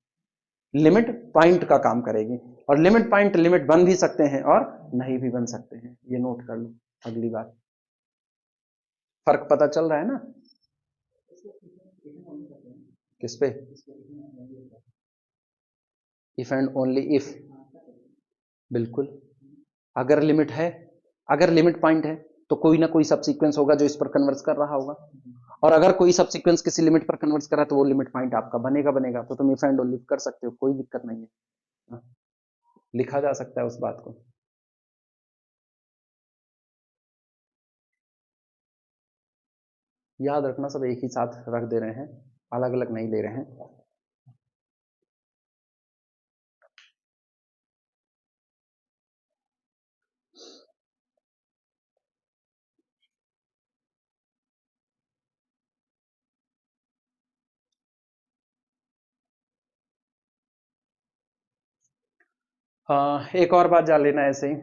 लिमिट पॉइंट का काम करेगी। और लिमिट पॉइंट लिमिट बन भी सकते हैं और नहीं भी बन सकते हैं, ये नोट कर लो। अगली बात, फर्क पता चल रहा है ना? किस पे, इफ एंड ओनली इफ, बिल्कुल। अगर लिमिट है, अगर लिमिट पॉइंट है तो कोई ना कोई सब सीक्वेंस होगा जो इस पर कन्वर्ज कर रहा होगा, और अगर कोई सब सीक्वेंस किसी लिमिट पर कन्वर्ज कर रहा है तो वो लिमिट पॉइंट आपका बनेगा। तो तुम इफ एंड ओनली कर सकते हो, कोई दिक्कत नहीं है, हाँ, लिखा जा सकता है उस बात को। याद रखना सब एक ही साथ रख दे रहे हैं, अलग अलग नहीं ले रहे हैं। हाँ, एक और बात जान लेना ऐसे ही,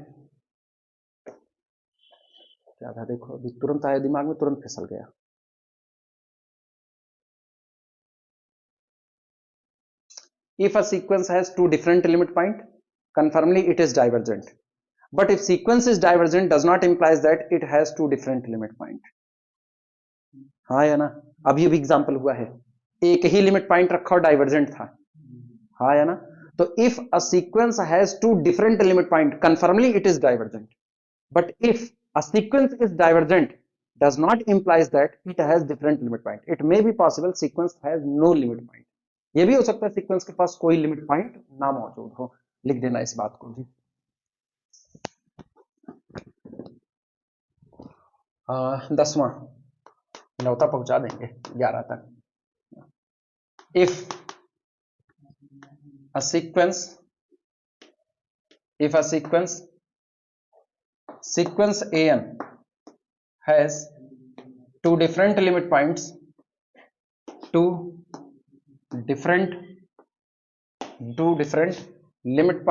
क्या था देखो, अभी तुरंत आया दिमाग में, तुरंत फिसल गया। If a sequence has two different limit point, confirmly it is divergent. But if sequence is divergent, does not imply that it has two different limit point. हाँ या ना? अभी अभी एग्जांपल हुआ है, एक ही लिमिट पॉइंट रखा और डाइवर्जेंट था, हाँ या ना? तो if a sequence has two different limit point, confirmly it is divergent. But if a sequence is divergent, does not imply that it has different limit point. It may be possible sequence has no limit point. ये भी हो सकता है sequence के पास कोई limit point ना मौजूद हो। लिख देना इस बात को जी। 10वां न्योता पहुंचा देंगे 11 तक। if a sequence an has two different limit points, two different limit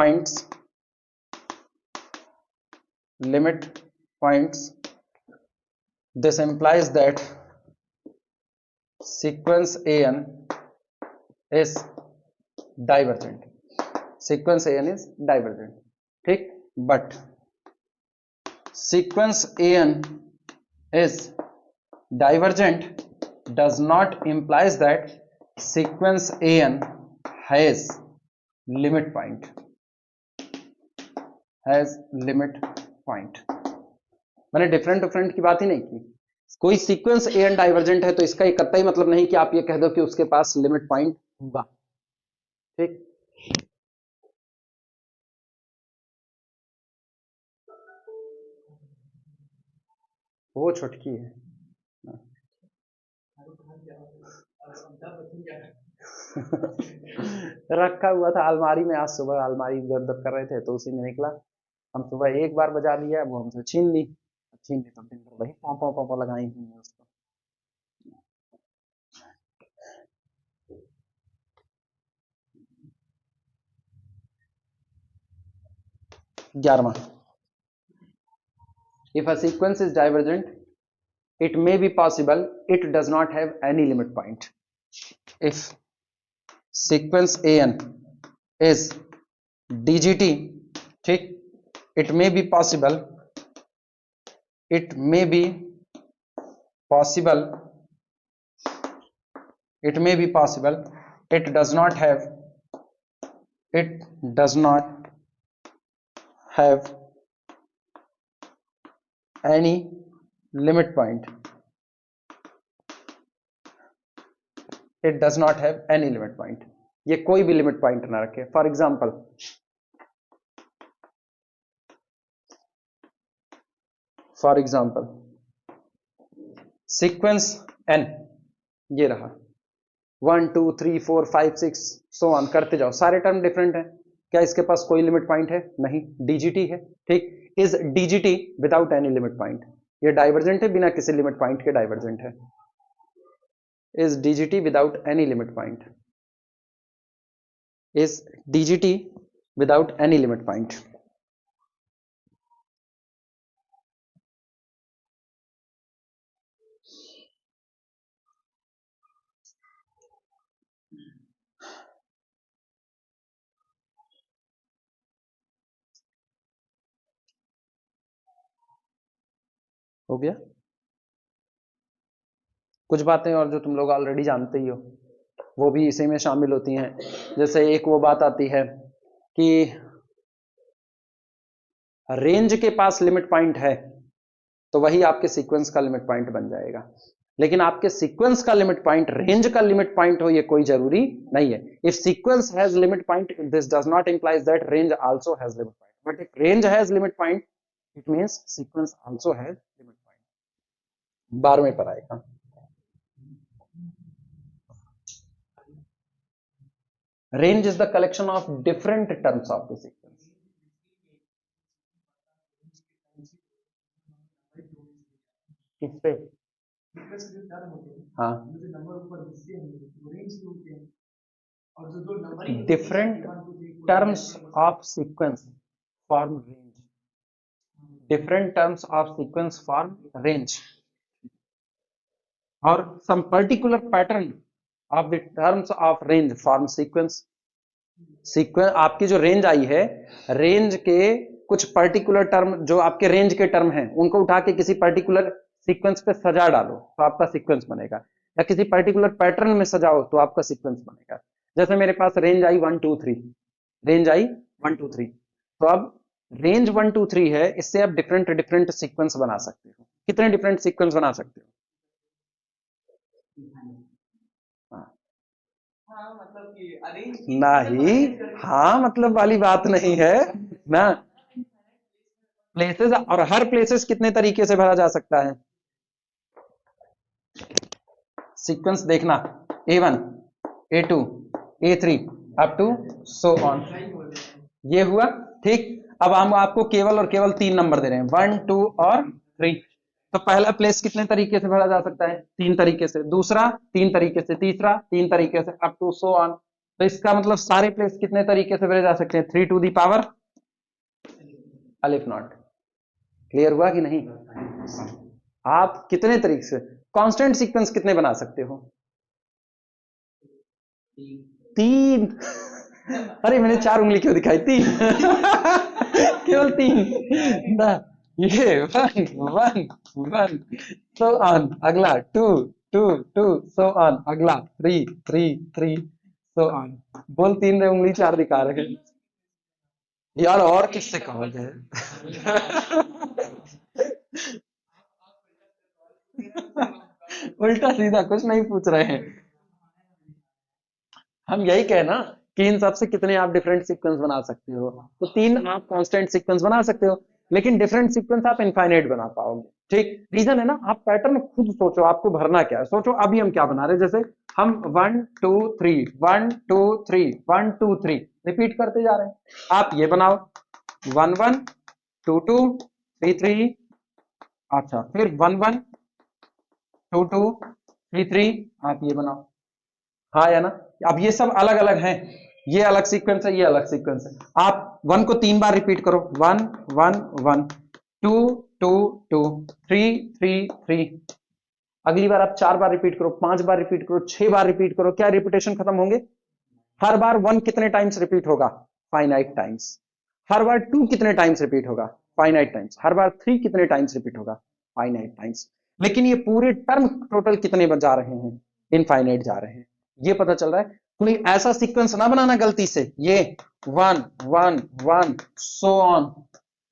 points, this implies that sequence an is divergent. ठीक, but sequence an is divergent does not implies that sequence an has limit point. मैंने different की बात ही नहीं की. कोई sequence an divergent है तो इसका ये कतई मतलब नहीं कि आप ये कह दो कि उसके पास लिमिट पॉइंट होगा. ठीक, वो छुटकी है. रखा हुआ था अलमारी में, आज सुबह अलमारी इधर उधर कर रहे थे तो उसी में निकला. हम सुबह एक बार बजा लिया, वो हमसे छीन ली तो दिन भर वही पॉ लगाई हुई है उसको. 11वां, if a sequence is divergent it may be possible it does not have any limit point. If sequence an is DGT, ठीक, it may be possible it does not have any limit point. It does not have any limit point. ये कोई भी limit point ना रखे. For example sequence n ये रहा 1 2 3 4 5 6 so on करते जाओ. सारे टर्म डिफरेंट हैं. क्या इसके पास कोई लिमिट पॉइंट है? नहीं, डीजीटी है. ठीक, is DGT without any limit point. ये डाइवर्जेंट है, बिना किसी लिमिट पॉइंट के डाइवर्जेंट है. Is DGT without any limit point. is DGT without any limit point. हो गया. कुछ बातें और जो तुम लोग ऑलरेडी जानते ही हो वो भी इसी में शामिल होती हैं. जैसे एक वो बात आती है कि रेंज के पास लिमिट पॉइंट है तो वही आपके सीक्वेंस का लिमिट पॉइंट बन जाएगा. लेकिन आपके सीक्वेंस का लिमिट पॉइंट रेंज का लिमिट पॉइंट हो ये कोई जरूरी नहीं है. If sequence has limit point this does not implies that range also has limit point. But if range has limit point it means sequence also has limit point. 12वें पर आएगा. Range is the collection of different terms of the sequence. किस पे? हाँ, different terms of sequence form range. Different terms of sequence form range. Or some particular pattern of the terms of range form sequence. आपकी जो range I है, range के कुछ particular term जो आपके रेंज के टर्म हैं उनको उठा के किसी पर्टिकुलर सीक्वेंस पे सजा डालो तो आपका सीक्वेंस बनेगा, या किसी पर्टिकुलर पैटर्न में सजाओ तो आपका सीक्वेंस बनेगा. जैसे मेरे पास रेंज आई 1 2 3, रेंज आई 1 2 3, तो अब रेंज 1 2 3 है, इससे आप डिफरेंट सीक्वेंस बना सकते हो. कितने डिफरेंट सीक्वेंस बना सकते हो? मतलब कि अरेंज नहीं, हाँ मतलब वाली बात नहीं है ना. प्लेसेस, और हर प्लेसेस कितने तरीके से भरा जा सकता है. सीक्वेंस देखना A1 A2 A3 up to so on. ये हुआ ठीक। अब हम आपको केवल और केवल 3 नंबर दे रहे हैं, 1 2 और 3। तो पहला प्लेस कितने तरीके से भरा जा सकता है? 3 तरीके से, दूसरा 3 तरीके से, तीसरा 3 तरीके से, अप टू सो ऑन। तो इसका मतलब सारे प्लेस कितने तरीके से भरे जा सकते हैं? 3 टू दी पावर अलिफ नॉट। क्लियर हुआ कि नहीं? आप कितने तरीके से कांस्टेंट सीक्वेंस कितने बना सकते हो? 3। अरे मैंने 4 उंगली क्यों दिखाई? 3 केवल 3 ना। ये 1 1 1 सो ऑन, अगला 2 2 2 सो ऑन, अगला 3 3 3 सो ऑन। बोल 3 उंगली 4 दिखा रहे हैं यार, और किससे कहोगे? उल्टा सीधा कुछ नहीं पूछ रहे हैं, हम यही कहना कि इन सबसे कितने आप डिफरेंट सीक्वेंस बना सकते हो। तो 3 आप कांस्टेंट सीक्वेंस बना सकते हो, लेकिन डिफरेंट सीक्वेंस आप इनफाइनाइट बना पाओगे। ठीक, रीजन है ना, आप पैटर्न खुद सोचो, आपको भरना क्या है। सोचो अभी हम क्या बना रहे हैं, जैसे हम 1 2 3 1 2 3 1 2 3 रिपीट करते जा रहे हैं। आप ये बनाओ 1 1 2 2 3 3, अच्छा फिर 1 1 2 2 3 3, आप ये बनाओ। हाँ या ना? अब ये सब अलग अलग हैं, ये अलग सीक्वेंस है, ये अलग सीक्वेंस है। आप 1 को 3 बार रिपीट करो, 1 1 1 2 2 2 3 3 3। अगली बार आप 4 बार रिपीट करो, 5 बार रिपीट करो, 6 बार रिपीट करो, क्या रिपीटेशन खत्म होंगे? हर बार 1 कितने टाइम्स रिपीट होगा? Finite times. हर बार 2 कितने टाइम्स रिपीट होगा? Finite times. हर बार 3 कितने टाइम्स रिपीट होगा? Finite times. लेकिन ये पूरे टर्म टोटल कितने जा रहे हैं? इनफाइनाइट जा रहे हैं। ये पता चल रहा है। कोई ऐसा सीक्वेंस ना बनाना गलती से, ये 1 1 1 सो ऑन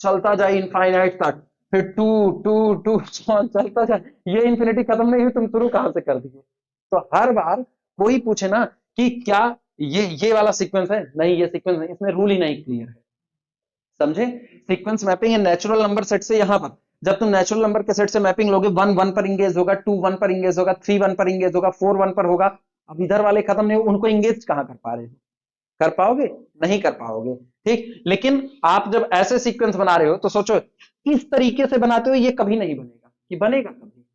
चलता जाए इनफाइनाइट तक, फिर 2 2 2 सो ऑन चलता जाए, ये इन्फिनिटी खत्म नहीं हुई, तुम शुरू कहां से कर दिए? तो हर बार कोई पूछे ना कि क्या ये वाला सीक्वेंस है, नहीं ये सीक्वेंस नहीं, इसमें रूल ही नहीं क्लियर है। समझे? सीक्वेंस मैपिंग है नेचुरल नंबर सेट से। यहां पर जब तुम नेचुरल नंबर के सेट से मैपिंग लोगे, 1 1 पर इंगेज होगा, 2 1 पर इंगेज होगा, 3 1 पर इंगेज होगा, 4 1 पर होगा। अब इधर वाले खत्म नहीं, उनको इंगेज कहां कर पा रहे हो? कर पाओगे? नहीं कर पाओगे। ठीक, लेकिन आप जब ऐसे सीक्वेंस बना रहे हो तो सोचो इस तरीके से बनाते हो, ये कभी नहीं बनेगा। कि बनेगा कभी?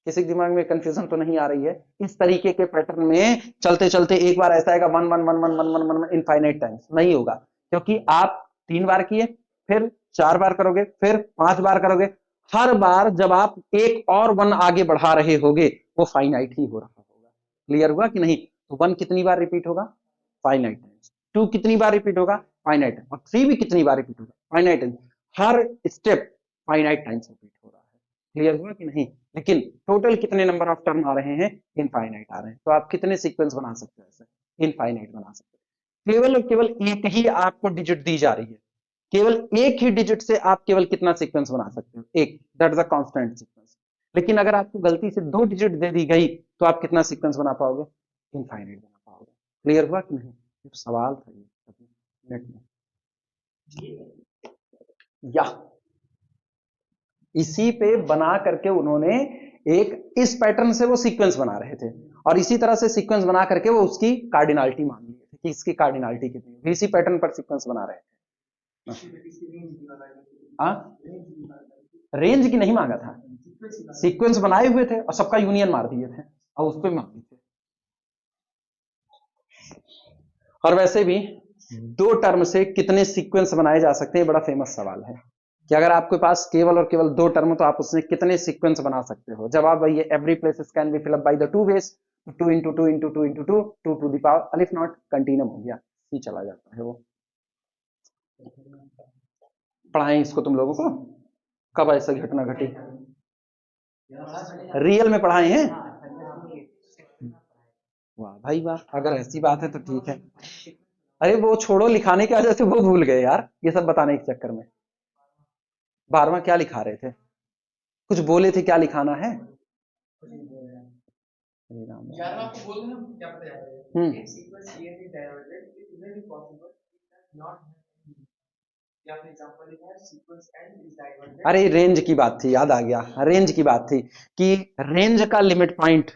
किसी के दिमाग में कंफ्यूजन तो नहीं आ रही है? इस तरीके के पैटर्न में चलते चलते एक बार ऐसा आएगा 1 1 1 1 1 1 1 इनफाइनाइट टाइम्स नहीं होगा, क्योंकि आप 3 बार किए, फिर 4 बार करोगे, फिर 5 बार करोगे। हर बार जब आप एक और 1 आगे बढ़ा रहे होगे, वो फाइनाइट ही हो रहा होगा। क्लियर हुआ कि नहीं? तो 1 कितनी बार रिपीट होगा? Finite times. 2 कितनी बार रिपीट होगा? फाइनाइट। और 3 भी कितनी बार रिपीट होगा? Finite times. हर स्टेप फाइनाइट टाइम्स रिपीट हो रहा है। क्लियर हुआ कि नहीं? लेकिन टोटल कितने नंबर ऑफ टर्म आ रहे हैं? इनफाइनाइट आ रहे हैं। तो आप कितने सीक्वेंस बना सकते हो ऐसे? इनफाइनाइट बना सकते हो। केवल और केवल एक ही आपको डिजिट दी जा रही है, केवल एक ही डिजिट से आप केवल कितना सीक्वेंस बना सकते हो? एक, that is a constant sequence. लेकिन अगर आपको गलती से 2 डिजिट दे दी गई, तो आप कितना सीक्वेंस बना पाओगे? इनफाइनाइट बना पाओगे। क्लियर हुआ कि नहीं? एक सवाल था ये नेट में। या इसी पे बना करके उन्होंने एक इस पैटर्न से वो सीक्वेंस बना रहे थे, और इसी तरह से सीक्वेंस बना करके वो उसकी कार्डिनलिटी मान लिए थे कि इसकी कार्डिनलिटी कितनी है। इसी पैटर्न पर सीक्वेंस बना रहे थे। हाँ, रेंज की नहीं मांगा था, सीक्वेंस बनाए हुए थे और सबका यूनियन मार दिए थे और उस पर मांगे थे। और वैसे भी 2 टर्म से कितने सीक्वेंस बनाए जा सकते हैं, बड़ा फेमस सवाल है कि अगर आपके पास केवल और केवल 2 टर्म, तो आप उसमें कितने सीक्वेंस बना सकते हो? जवाब वही है, every places can be fill up by the 2 ways, 2 into 2 into 2 into 2 2 to the power अलिफ नॉट कंटिन्यूम हो गया, ही चला जाता है वो। पढ़ाएं इसको तुम लोगों को? कब ऐसा घटना घटी? रियल में पढ़ाए हैं? वाह भाई वाह, अगर ऐसी बात है तो ठीक है। अरे वो छोड़ो, लिखाने की वजह से वो भूल गए यार, ये सब बताने के चक्कर में। 12वां क्या लिखा रहे थे? कुछ बोले थे, क्या लिखाना है? हरे राम यार राम। आपको बोल देना क्या पता याद है। हम्म, एक sequence linearly divergent it is very possible it does not have या फिर एग्जांपल लिखा है सीक्वेंस n is divergent। अरे रेंज की बात थी, याद आ गया, रेंज की बात थी कि रेंज का लिमिट पॉइंट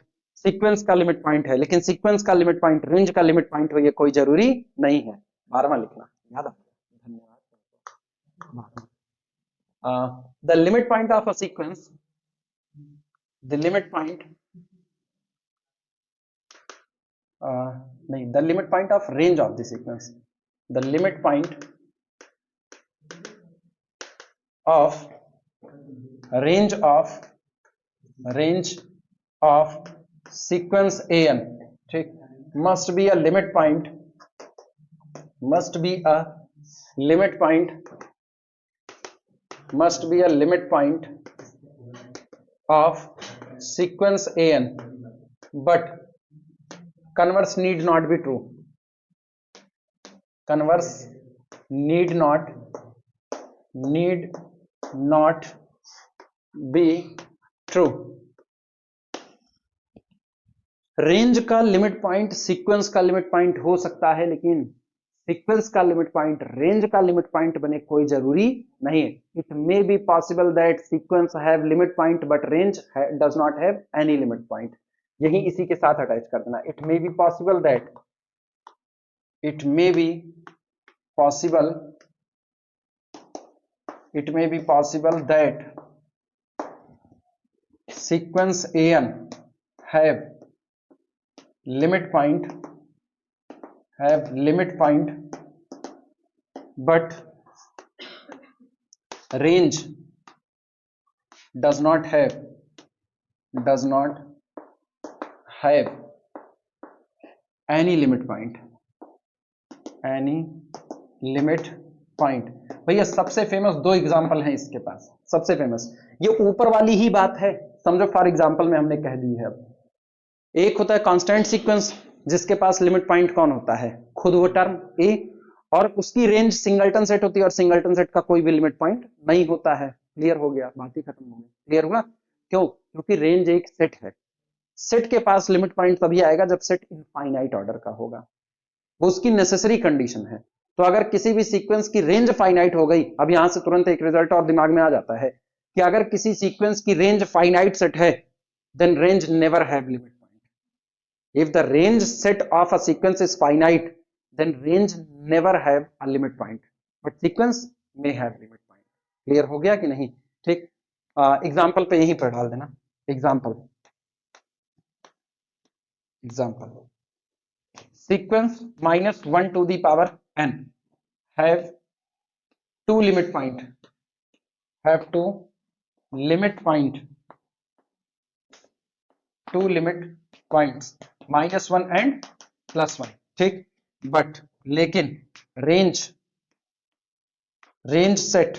सीक्वेंस का लिमिट पॉइंट है, लेकिन सीक्वेंस का लिमिट पॉइंट रेंज का लिमिट पॉइंट हो ये कोई जरूरी नहीं है। 12वां लिखना याद रखना। धन्यवाद। The limit point of a sequence, the limit point नहीं, the limit point of range of the sequence, the limit point of range of sequence an, ठीक, must be a limit point, must be a limit point, must be a limit point of sequence an, but converse need not be true, converse need not be true। Range का limit point sequence का limit point हो सकता है, लेकिन sequence का limit point range का limit point बने कोई जरूरी नहीं है। It may be possible that sequence have limit point but range does not have any limit point. यही इसी के साथ अटैच कर देना। It may be possible that, it may be possible, it may be possible that sequence an have limit point, but range does not have any limit point, भैया सबसे famous दो example हैं इसके पास, सबसे फेमस। ये ऊपर वाली ही बात है, समझो फॉर एग्जांपल में हमने कह दी है। अब एक होता है कांस्टेंट सीक्वेंस, जिसके पास लिमिट पॉइंट कौन होता है, खुद वो टर्म ए, और उसकी रेंज सिंगलटन सेट होती है, और सिंगलटन सेट का कोई भी लिमिट पॉइंट नहीं होता है। क्लियर हो गया, बात ही खत्म हो गई। क्लियर हुआ? क्यों? क्योंकि रेंज एक सेट है। सेट के पास लिमिट पॉइंट तभी आएगा जब सेट इनफाइनाइट ऑर्डर का होगा, वो उसकी नेसेसरी कंडीशन है। तो अगर किसी भी सीक्वेंस की रेंज फाइनाइट हो गई, अब यहां से तुरंत एक रिजल्ट और दिमाग में आ जाता है कि अगर किसी सीक्वेंस की रेंज फाइनाइट सेट है, then range never have limit point. If the range set of a sequence is finite, then range never have a limit point, but sequence may have limit point. Clear हो गया कि नहीं? ठीक, example पे यहीं पर डाल देना। Example sequence -1 to the power n have two limit points -1 and +1, ठीक। बट लेकिन range set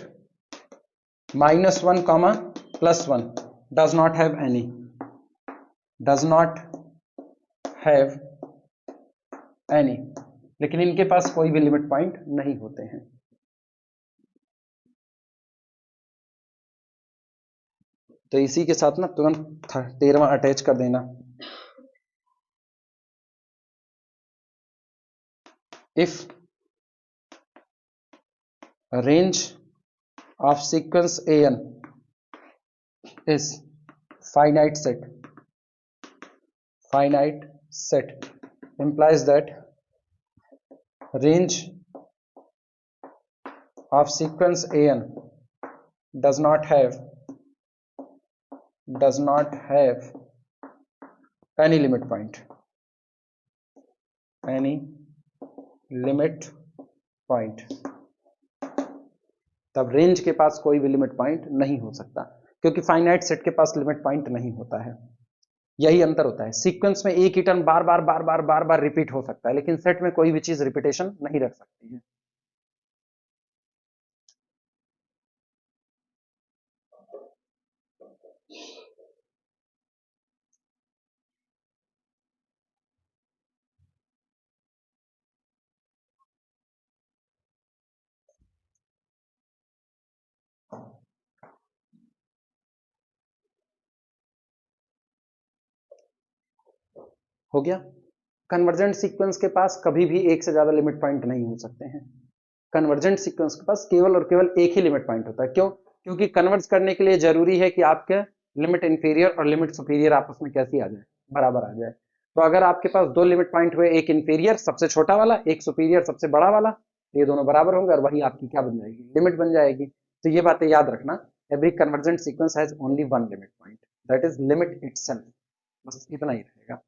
-1, +1 does not have any, लेकिन इनके पास कोई भी लिमिट पॉइंट नहीं होते हैं। तो इसी के साथ ना तुरंत 13वां अटैच कर देना। If range of sequence an is finite set implies that range of sequence an does not have any limit point, तब रेंज के पास कोई भी लिमिट पॉइंट नहीं हो सकता, क्योंकि फाइनाइट सेट के पास लिमिट पॉइंट नहीं होता है। यही अंतर होता है। सीक्वेंस में एक ही टर्म बार बार रिपीट हो सकता है, लेकिन सेट में कोई भी चीज रिपीटेशन नहीं रख सकती है। हो गया। कन्वर्जेंट सीक्वेंस के पास कभी भी एक से ज्यादा लिमिट पॉइंट नहीं हो सकते हैं। कन्वर्जेंट सीक्वेंस के पास केवल और केवल एक ही लिमिट पॉइंट होता है। क्यों? क्योंकि कन्वर्ज करने के लिए जरूरी है कि आपके लिमिट इंफीरियर और लिमिट सुपीरियर आपस में कैसी आ जाए, बराबर आ जाए। तो अगर आपके पास दो लिमिट पॉइंट हुए, एक इंफीरियर सबसे छोटा वाला, एक सुपीरियर सबसे बड़ा वाला, ये दोनों बराबर होंगे और वही आपकी क्या बन जाएगी, लिमिट बन जाएगी। तो ये बातें याद रखना, every convergent sequence has only one limit point, that is limit itself. बस इतना ही रहेगा।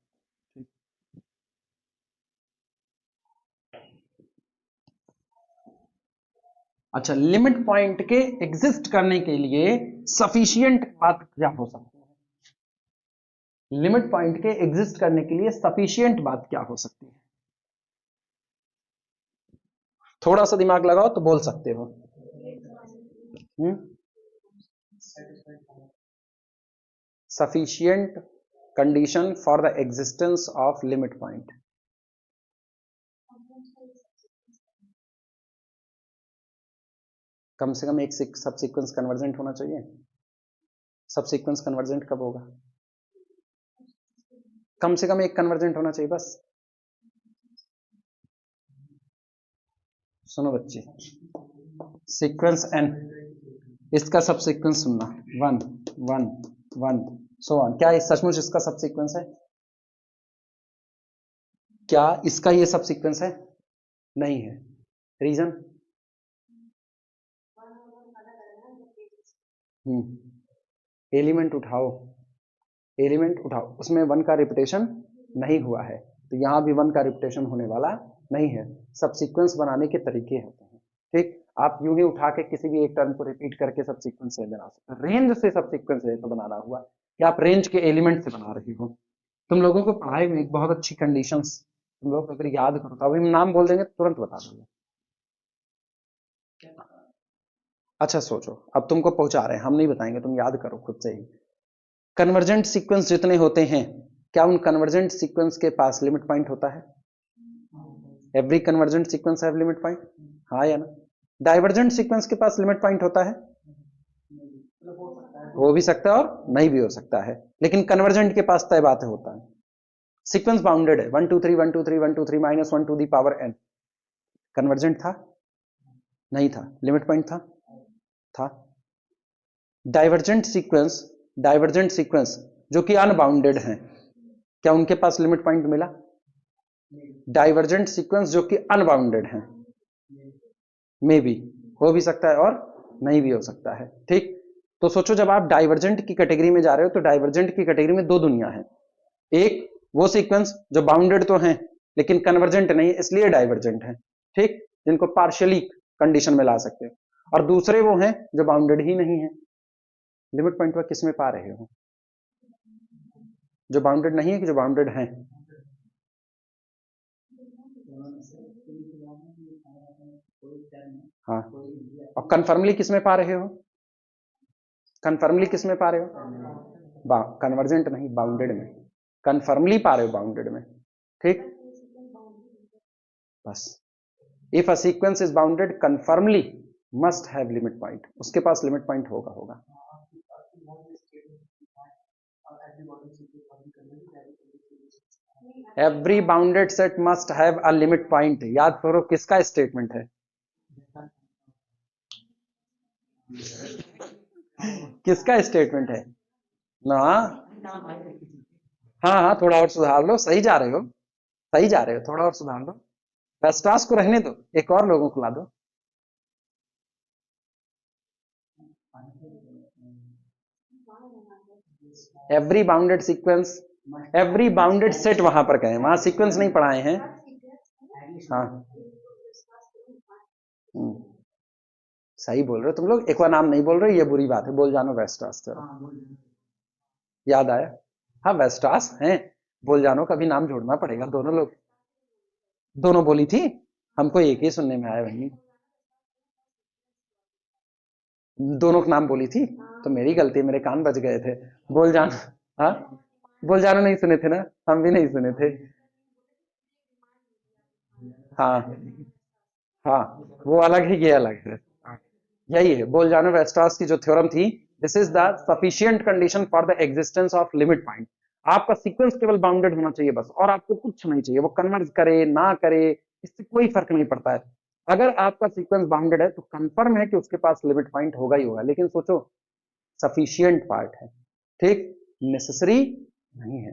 अच्छा, लिमिट पॉइंट के एग्जिस्ट करने के लिए सफिशिएंट बात क्या हो सकती है? लिमिट पॉइंट के एग्जिस्ट करने के लिए सफिशिएंट बात क्या हो सकती है? थोड़ा सा दिमाग लगाओ तो बोल सकते हो। Sufficient condition for the existence of limit point. कम से कम एक सब सीक्वेंस कन्वर्जेंट होना चाहिए। सब सीक्वेंस कन्वर्जेंट कब होगा? कम से कम एक कन्वर्जेंट होना चाहिए बस। सुनो बच्चे, सीक्वेंस एन, इसका सब सीक्वेंस सुनना, 1 1 1 सो ऑन। क्या सचमुच इसका सब सीक्वेंस है? क्या इसका ये सब सीक्वेंस है? नहीं है। रीजन? एलिमेंट उठाओ, एलिमेंट उठाओ, उसमें 1 का रिपीटेशन नहीं हुआ है, तो यहां भी 1 का रिपीटेशन होने वाला नहीं है। सब सीक्वेंस बनाने के तरीके होते हैं, ठीक। आप यूं ही उठा के किसी भी एक टर्म को रिपीट करके सब सीक्वेंस से बना सकते हैं। रेंज से सब सीक्वेंस है तो बनाना हुआ कि आप रेंज के एलिमेंट से बना रहे हो। तुम लोगों को पढ़ाई में एक बहुत अच्छी कंडीशंस तुम लोग अगर याद करो तो अभी हम नाम बोल देंगे तुरंत बता दोगे। अच्छा सोचो, अब तुमको पहुंचा रहे हैं, हम नहीं बताएंगे, तुम याद करो खुद से ही। कन्वर्जेंट सीक्वेंस जितने होते हैं, क्या उन कन्वर्जेंट सीक्वेंस के पास लिमिट पॉइंट होता है? Every convergent sequence have limit point, हाँ या ना? डाइवर्जेंट सीक्वेंस के पास लिमिट पॉइंट होता है? हो भी सकता है और नहीं भी हो सकता है, लेकिन कन्वर्जेंट के पास तय बात होता है। सीक्वेंस बाउंडेड है, 1 2 3 1 2 3 1 2 3 -1 to the power n, convergent था? नहीं था। लिमिट पॉइंट था? था। डाइवर्जेंट सीक्वेंस, डाइवर्जेंट सीक्वेंस जो कि अनबाउंडेड हैं, क्या उनके पास लिमिट पॉइंट मिला? डाइवर्जेंट सीक्वेंस जो कि अनबाउंडेड हैं, मे बी हो भी सकता है और नहीं भी हो सकता है, ठीक। तो सोचो, जब आप डाइवर्जेंट की कैटेगरी में जा रहे हो तो डाइवर्जेंट की कैटेगरी में दो दुनिया है। एक वो सीक्वेंस जो बाउंडेड तो हैं लेकिन कन्वर्जेंट नहीं है इसलिए डाइवर्जेंट है, ठीक, जिनको पार्शियली कंडीशन में ला सकते हो। और दूसरे वो हैं जो बाउंडेड ही नहीं है। लिमिट पॉइंट पर किस में पा रहे हो? जो बाउंडेड नहीं है कि जो बाउंडेड हैं? हाँ, और कन्फर्मली किस में पा रहे हो? कन्फर्मली किस में पा रहे हो? कन्वर्जेंट नहीं, बाउंडेड में। कन्फर्मली पा रहे हो बाउंडेड में, ठीक। बस, if a sequence is bounded confirmly must have limit point, उसके पास लिमिट पॉइंट होगा होगा। Every bounded set must have a limit point, याद करो किसका स्टेटमेंट है? किसका स्टेटमेंट है ना? हाँ हाँ, थोड़ा और सुधार लो, सही जा रहे हो, सही जा रहे हो, थोड़ा और सुधार लो। वेस्टास को रहने दो, एक और लोगों को ला दो। Every bounded sequence, every bounded set वहां पर कहें, वहां सीक्वेंस नहीं पढ़ाए हैं। हाँ, सही बोल रहे हो तुम लोग, एक बार नाम नहीं बोल रहे, ये बुरी बात है, बोल जानो वेस्टास। चलो याद आया? हाँ वेस्टास हैं, बोल जानो, कभी नाम जोड़ना पड़ेगा। दोनों लोग, दोनों बोली थी, हमको एक ही सुनने में आया भाई। दोनों का नाम बोली थी तो मेरी गलती, मेरे कान बज गए थे। बोल जाना, हाँ बोल जाना नहीं सुने थे ना, हम भी नहीं सुने थे। हाँ हाँ, वो अलग है, ये अलग है। यही है बोल जानो वेस्टास की जो थ्योरम थी, this is the sufficient condition for the existence of limit point. आपका सीक्वेंस केवल बाउंडेड होना चाहिए बस, और आपको कुछ नहीं चाहिए, वो कन्वर्ज करे ना करे इससे कोई फर्क नहीं पड़ता है। अगर आपका सीक्वेंस बाउंडेड है तो कंफर्म है कि उसके पास लिमिट पॉइंट होगा ही होगा, लेकिन सोचो सफिशिएंट पार्ट है, ठीक, नेसेसरी नहीं है।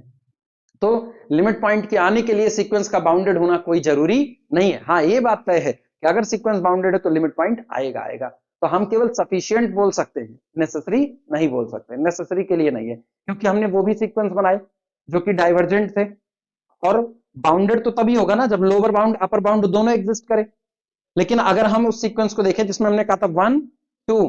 तो लिमिट पॉइंट के आने के लिए सीक्वेंस का बाउंडेड होना कोई जरूरी नहीं है। हाँ, ये बात तय है कि अगर सीक्वेंस बाउंडेड है तो लिमिट पॉइंट आएगा। तो हम केवल सफिशिएंट बोल सकते हैं, नेसेसरी नहीं बोल सकते। नेसेसरी के लिए नहीं है, क्योंकि हमने वो भी सीक्वेंस बनाए जो कि डाइवर्जेंट थे, और बाउंडेड तो तभी होगा ना जब लोअर बाउंड अपर बाउंड दोनों एग्जिस्ट करे। लेकिन अगर हम उस सीक्वेंस को देखें जिसमें हमने कहा था 1 2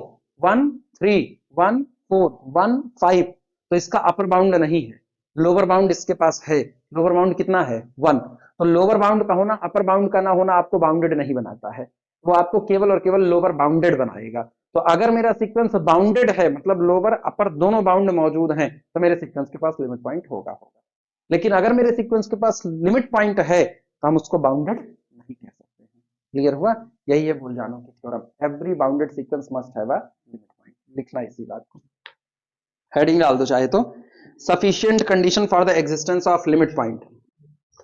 1 3 1 4 1 5, तो इसका अपर बाउंड नहीं है, लोअर बाउंड इसके पास है। लोअर बाउंड कितना है? 1। तो लोअर बाउंड का होना अपर बाउंड का ना होना आपको बाउंडेड नहीं बनाता है, वो आपको केवल और केवल लोअर बाउंडेड बनाएगा। तो अगर मेरा सीक्वेंस बाउंडेड है, मतलब लोअर अपर दोनों बाउंड मौजूद हैं, तो मेरे सीक्वेंस के पास लिमिट पॉइंट होगा। लेकिन अगर मेरे सीक्वेंस के पास लिमिट पॉइंट है तो हम उसको बाउंडेड नहीं कह सकते हैं। क्लियर हुआ? यही है बोलजानो की theorem, every bounded sequence must have a limit point. लिखना इसी बात को, हेडिंग डाल दो चाहे तो, sufficient condition for the existence of limit point,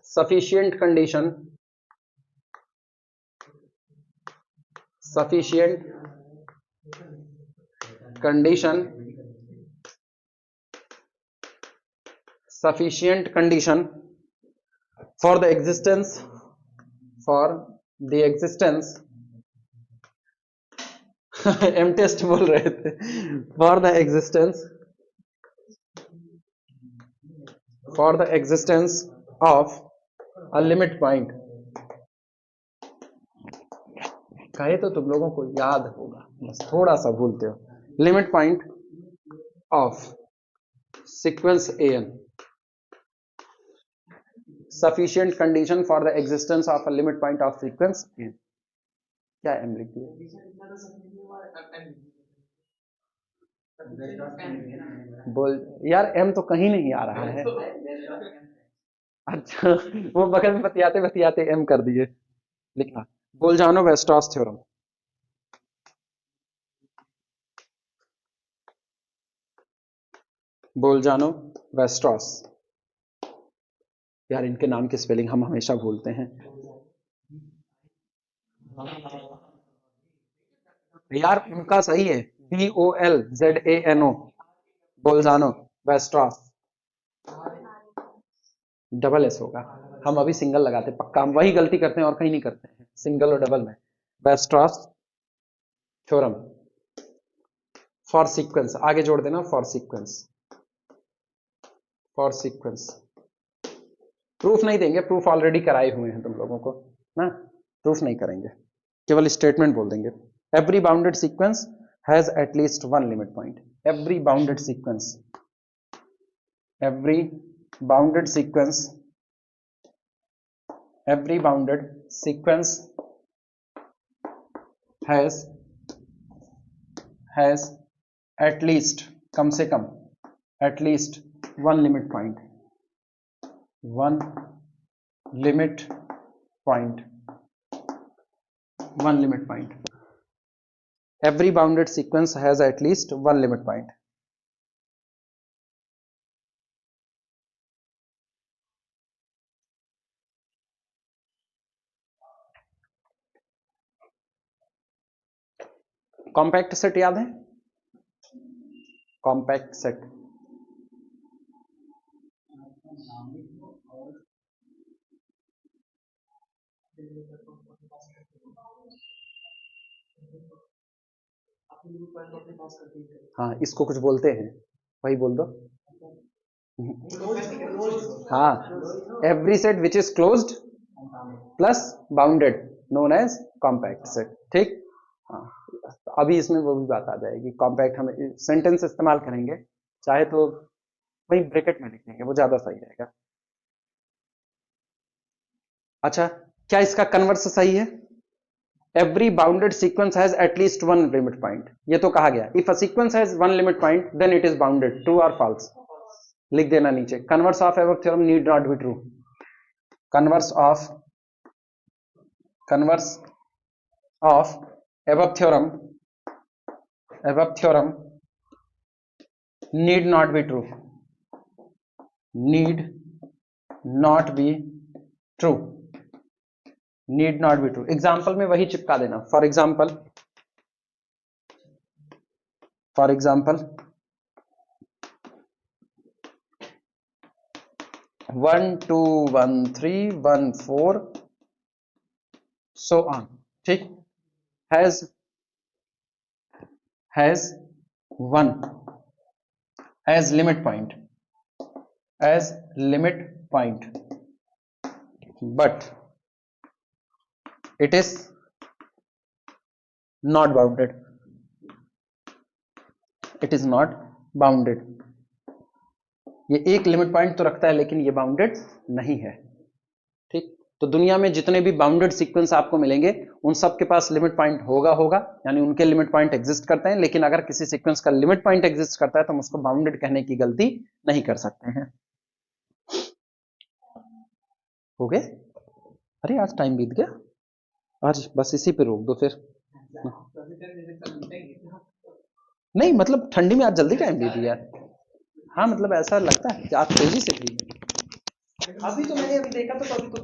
sufficient condition for the existence M test बोल रहे थे, for the existence of a limit point। कहे तो तुम लोगों को याद होगा, बस थोड़ा सा भूलते हो। Limit point of sequence an, sufficient condition for the existence of a limit point of sequence n। क्या m लिख दिया? बोल यार, m तो कहीं नहीं आ रहा है। अच्छा, वो बगल में बतियाते बतियाते m कर दिए। लिखना बोलजानो वेस्टॉस थ्योरम। बोलजानो वेस्टॉस, यार इनके नाम की स्पेलिंग हम हमेशा भूलते हैं यार। उनका सही है BOLZANO, बोलजानो वेस्टॉस, डबल एस होगा। हम अभी सिंगल लगाते पक्का, हम वही गलती करते हैं और कहीं नहीं करते हैं, सिंगल और डबल में। वेस्टॉस थ्योरम फॉर सीक्वेंस, आगे जोड़ देना फॉर सीक्वेंस। प्रूफ नहीं देंगे, प्रूफ ऑलरेडी कराए हुए हैं तुम लोगों को ना, प्रूफ नहीं करेंगे, केवल स्टेटमेंट बोल देंगे। Every bounded sequence has at least one limit point. Every bounded sequence, every bounded sequence has at least, कम से कम, at least one limit point, one limit point, one limit point। every bounded sequence has at least one limit point। Compact set याद है? Compact set, हाँ इसको कुछ बोलते हैं, वही बोल दो। हाँ, every set which is closed plus bounded known as compact set. ठीक, हाँ अभी इसमें वो भी बात आ जाएगी। कॉम्पैक्ट हम सेंटेंस इस्तेमाल करेंगे, चाहे तो वही ब्रैकेट में लिख देंगे, वो ज्यादा सही रहेगा। अच्छा, क्या इसका कन्वर्स सही है? Every bounded sequence has at least one limit point, ये तो कहा गया। If a sequence has one limit point then it is bounded, true और फॉल्स? लिख देना नीचे, converse of ever theorem need not be true. Converse of above theorem need not be true, need not be true, need not be true। Example में वही चिपका देना। For example 1 2 1 3 1 4 so on, ठीक, has 1 as limit point but it is not bounded, ये एक limit point तो रखता है लेकिन ये बाउंडेड नहीं है, ठीक। तो दुनिया में जितने भी बाउंडेड सीक्वेंस आपको मिलेंगे उन सब के पास लिमिट पॉइंट होगा, यानी उनके लिमिट पॉइंट एग्जिस्ट करते हैं, लेकिन अगर किसी सीक्वेंस का लिमिट पॉइंट एग्जिस्ट करता है तो हम उसको बाउंडेड कहने की गलती नहीं कर सकते हैं। हो गए? अरे आज टाइम बीत गया, आज बस इसी पे रोक दो फिर। नहीं मतलब ठंडी में आज जल्दी टाइम बीत गया। हाँ मतलब ऐसा लगता है कि आज तेजी से भी। अभी तो मैंने देखा तो अभी तो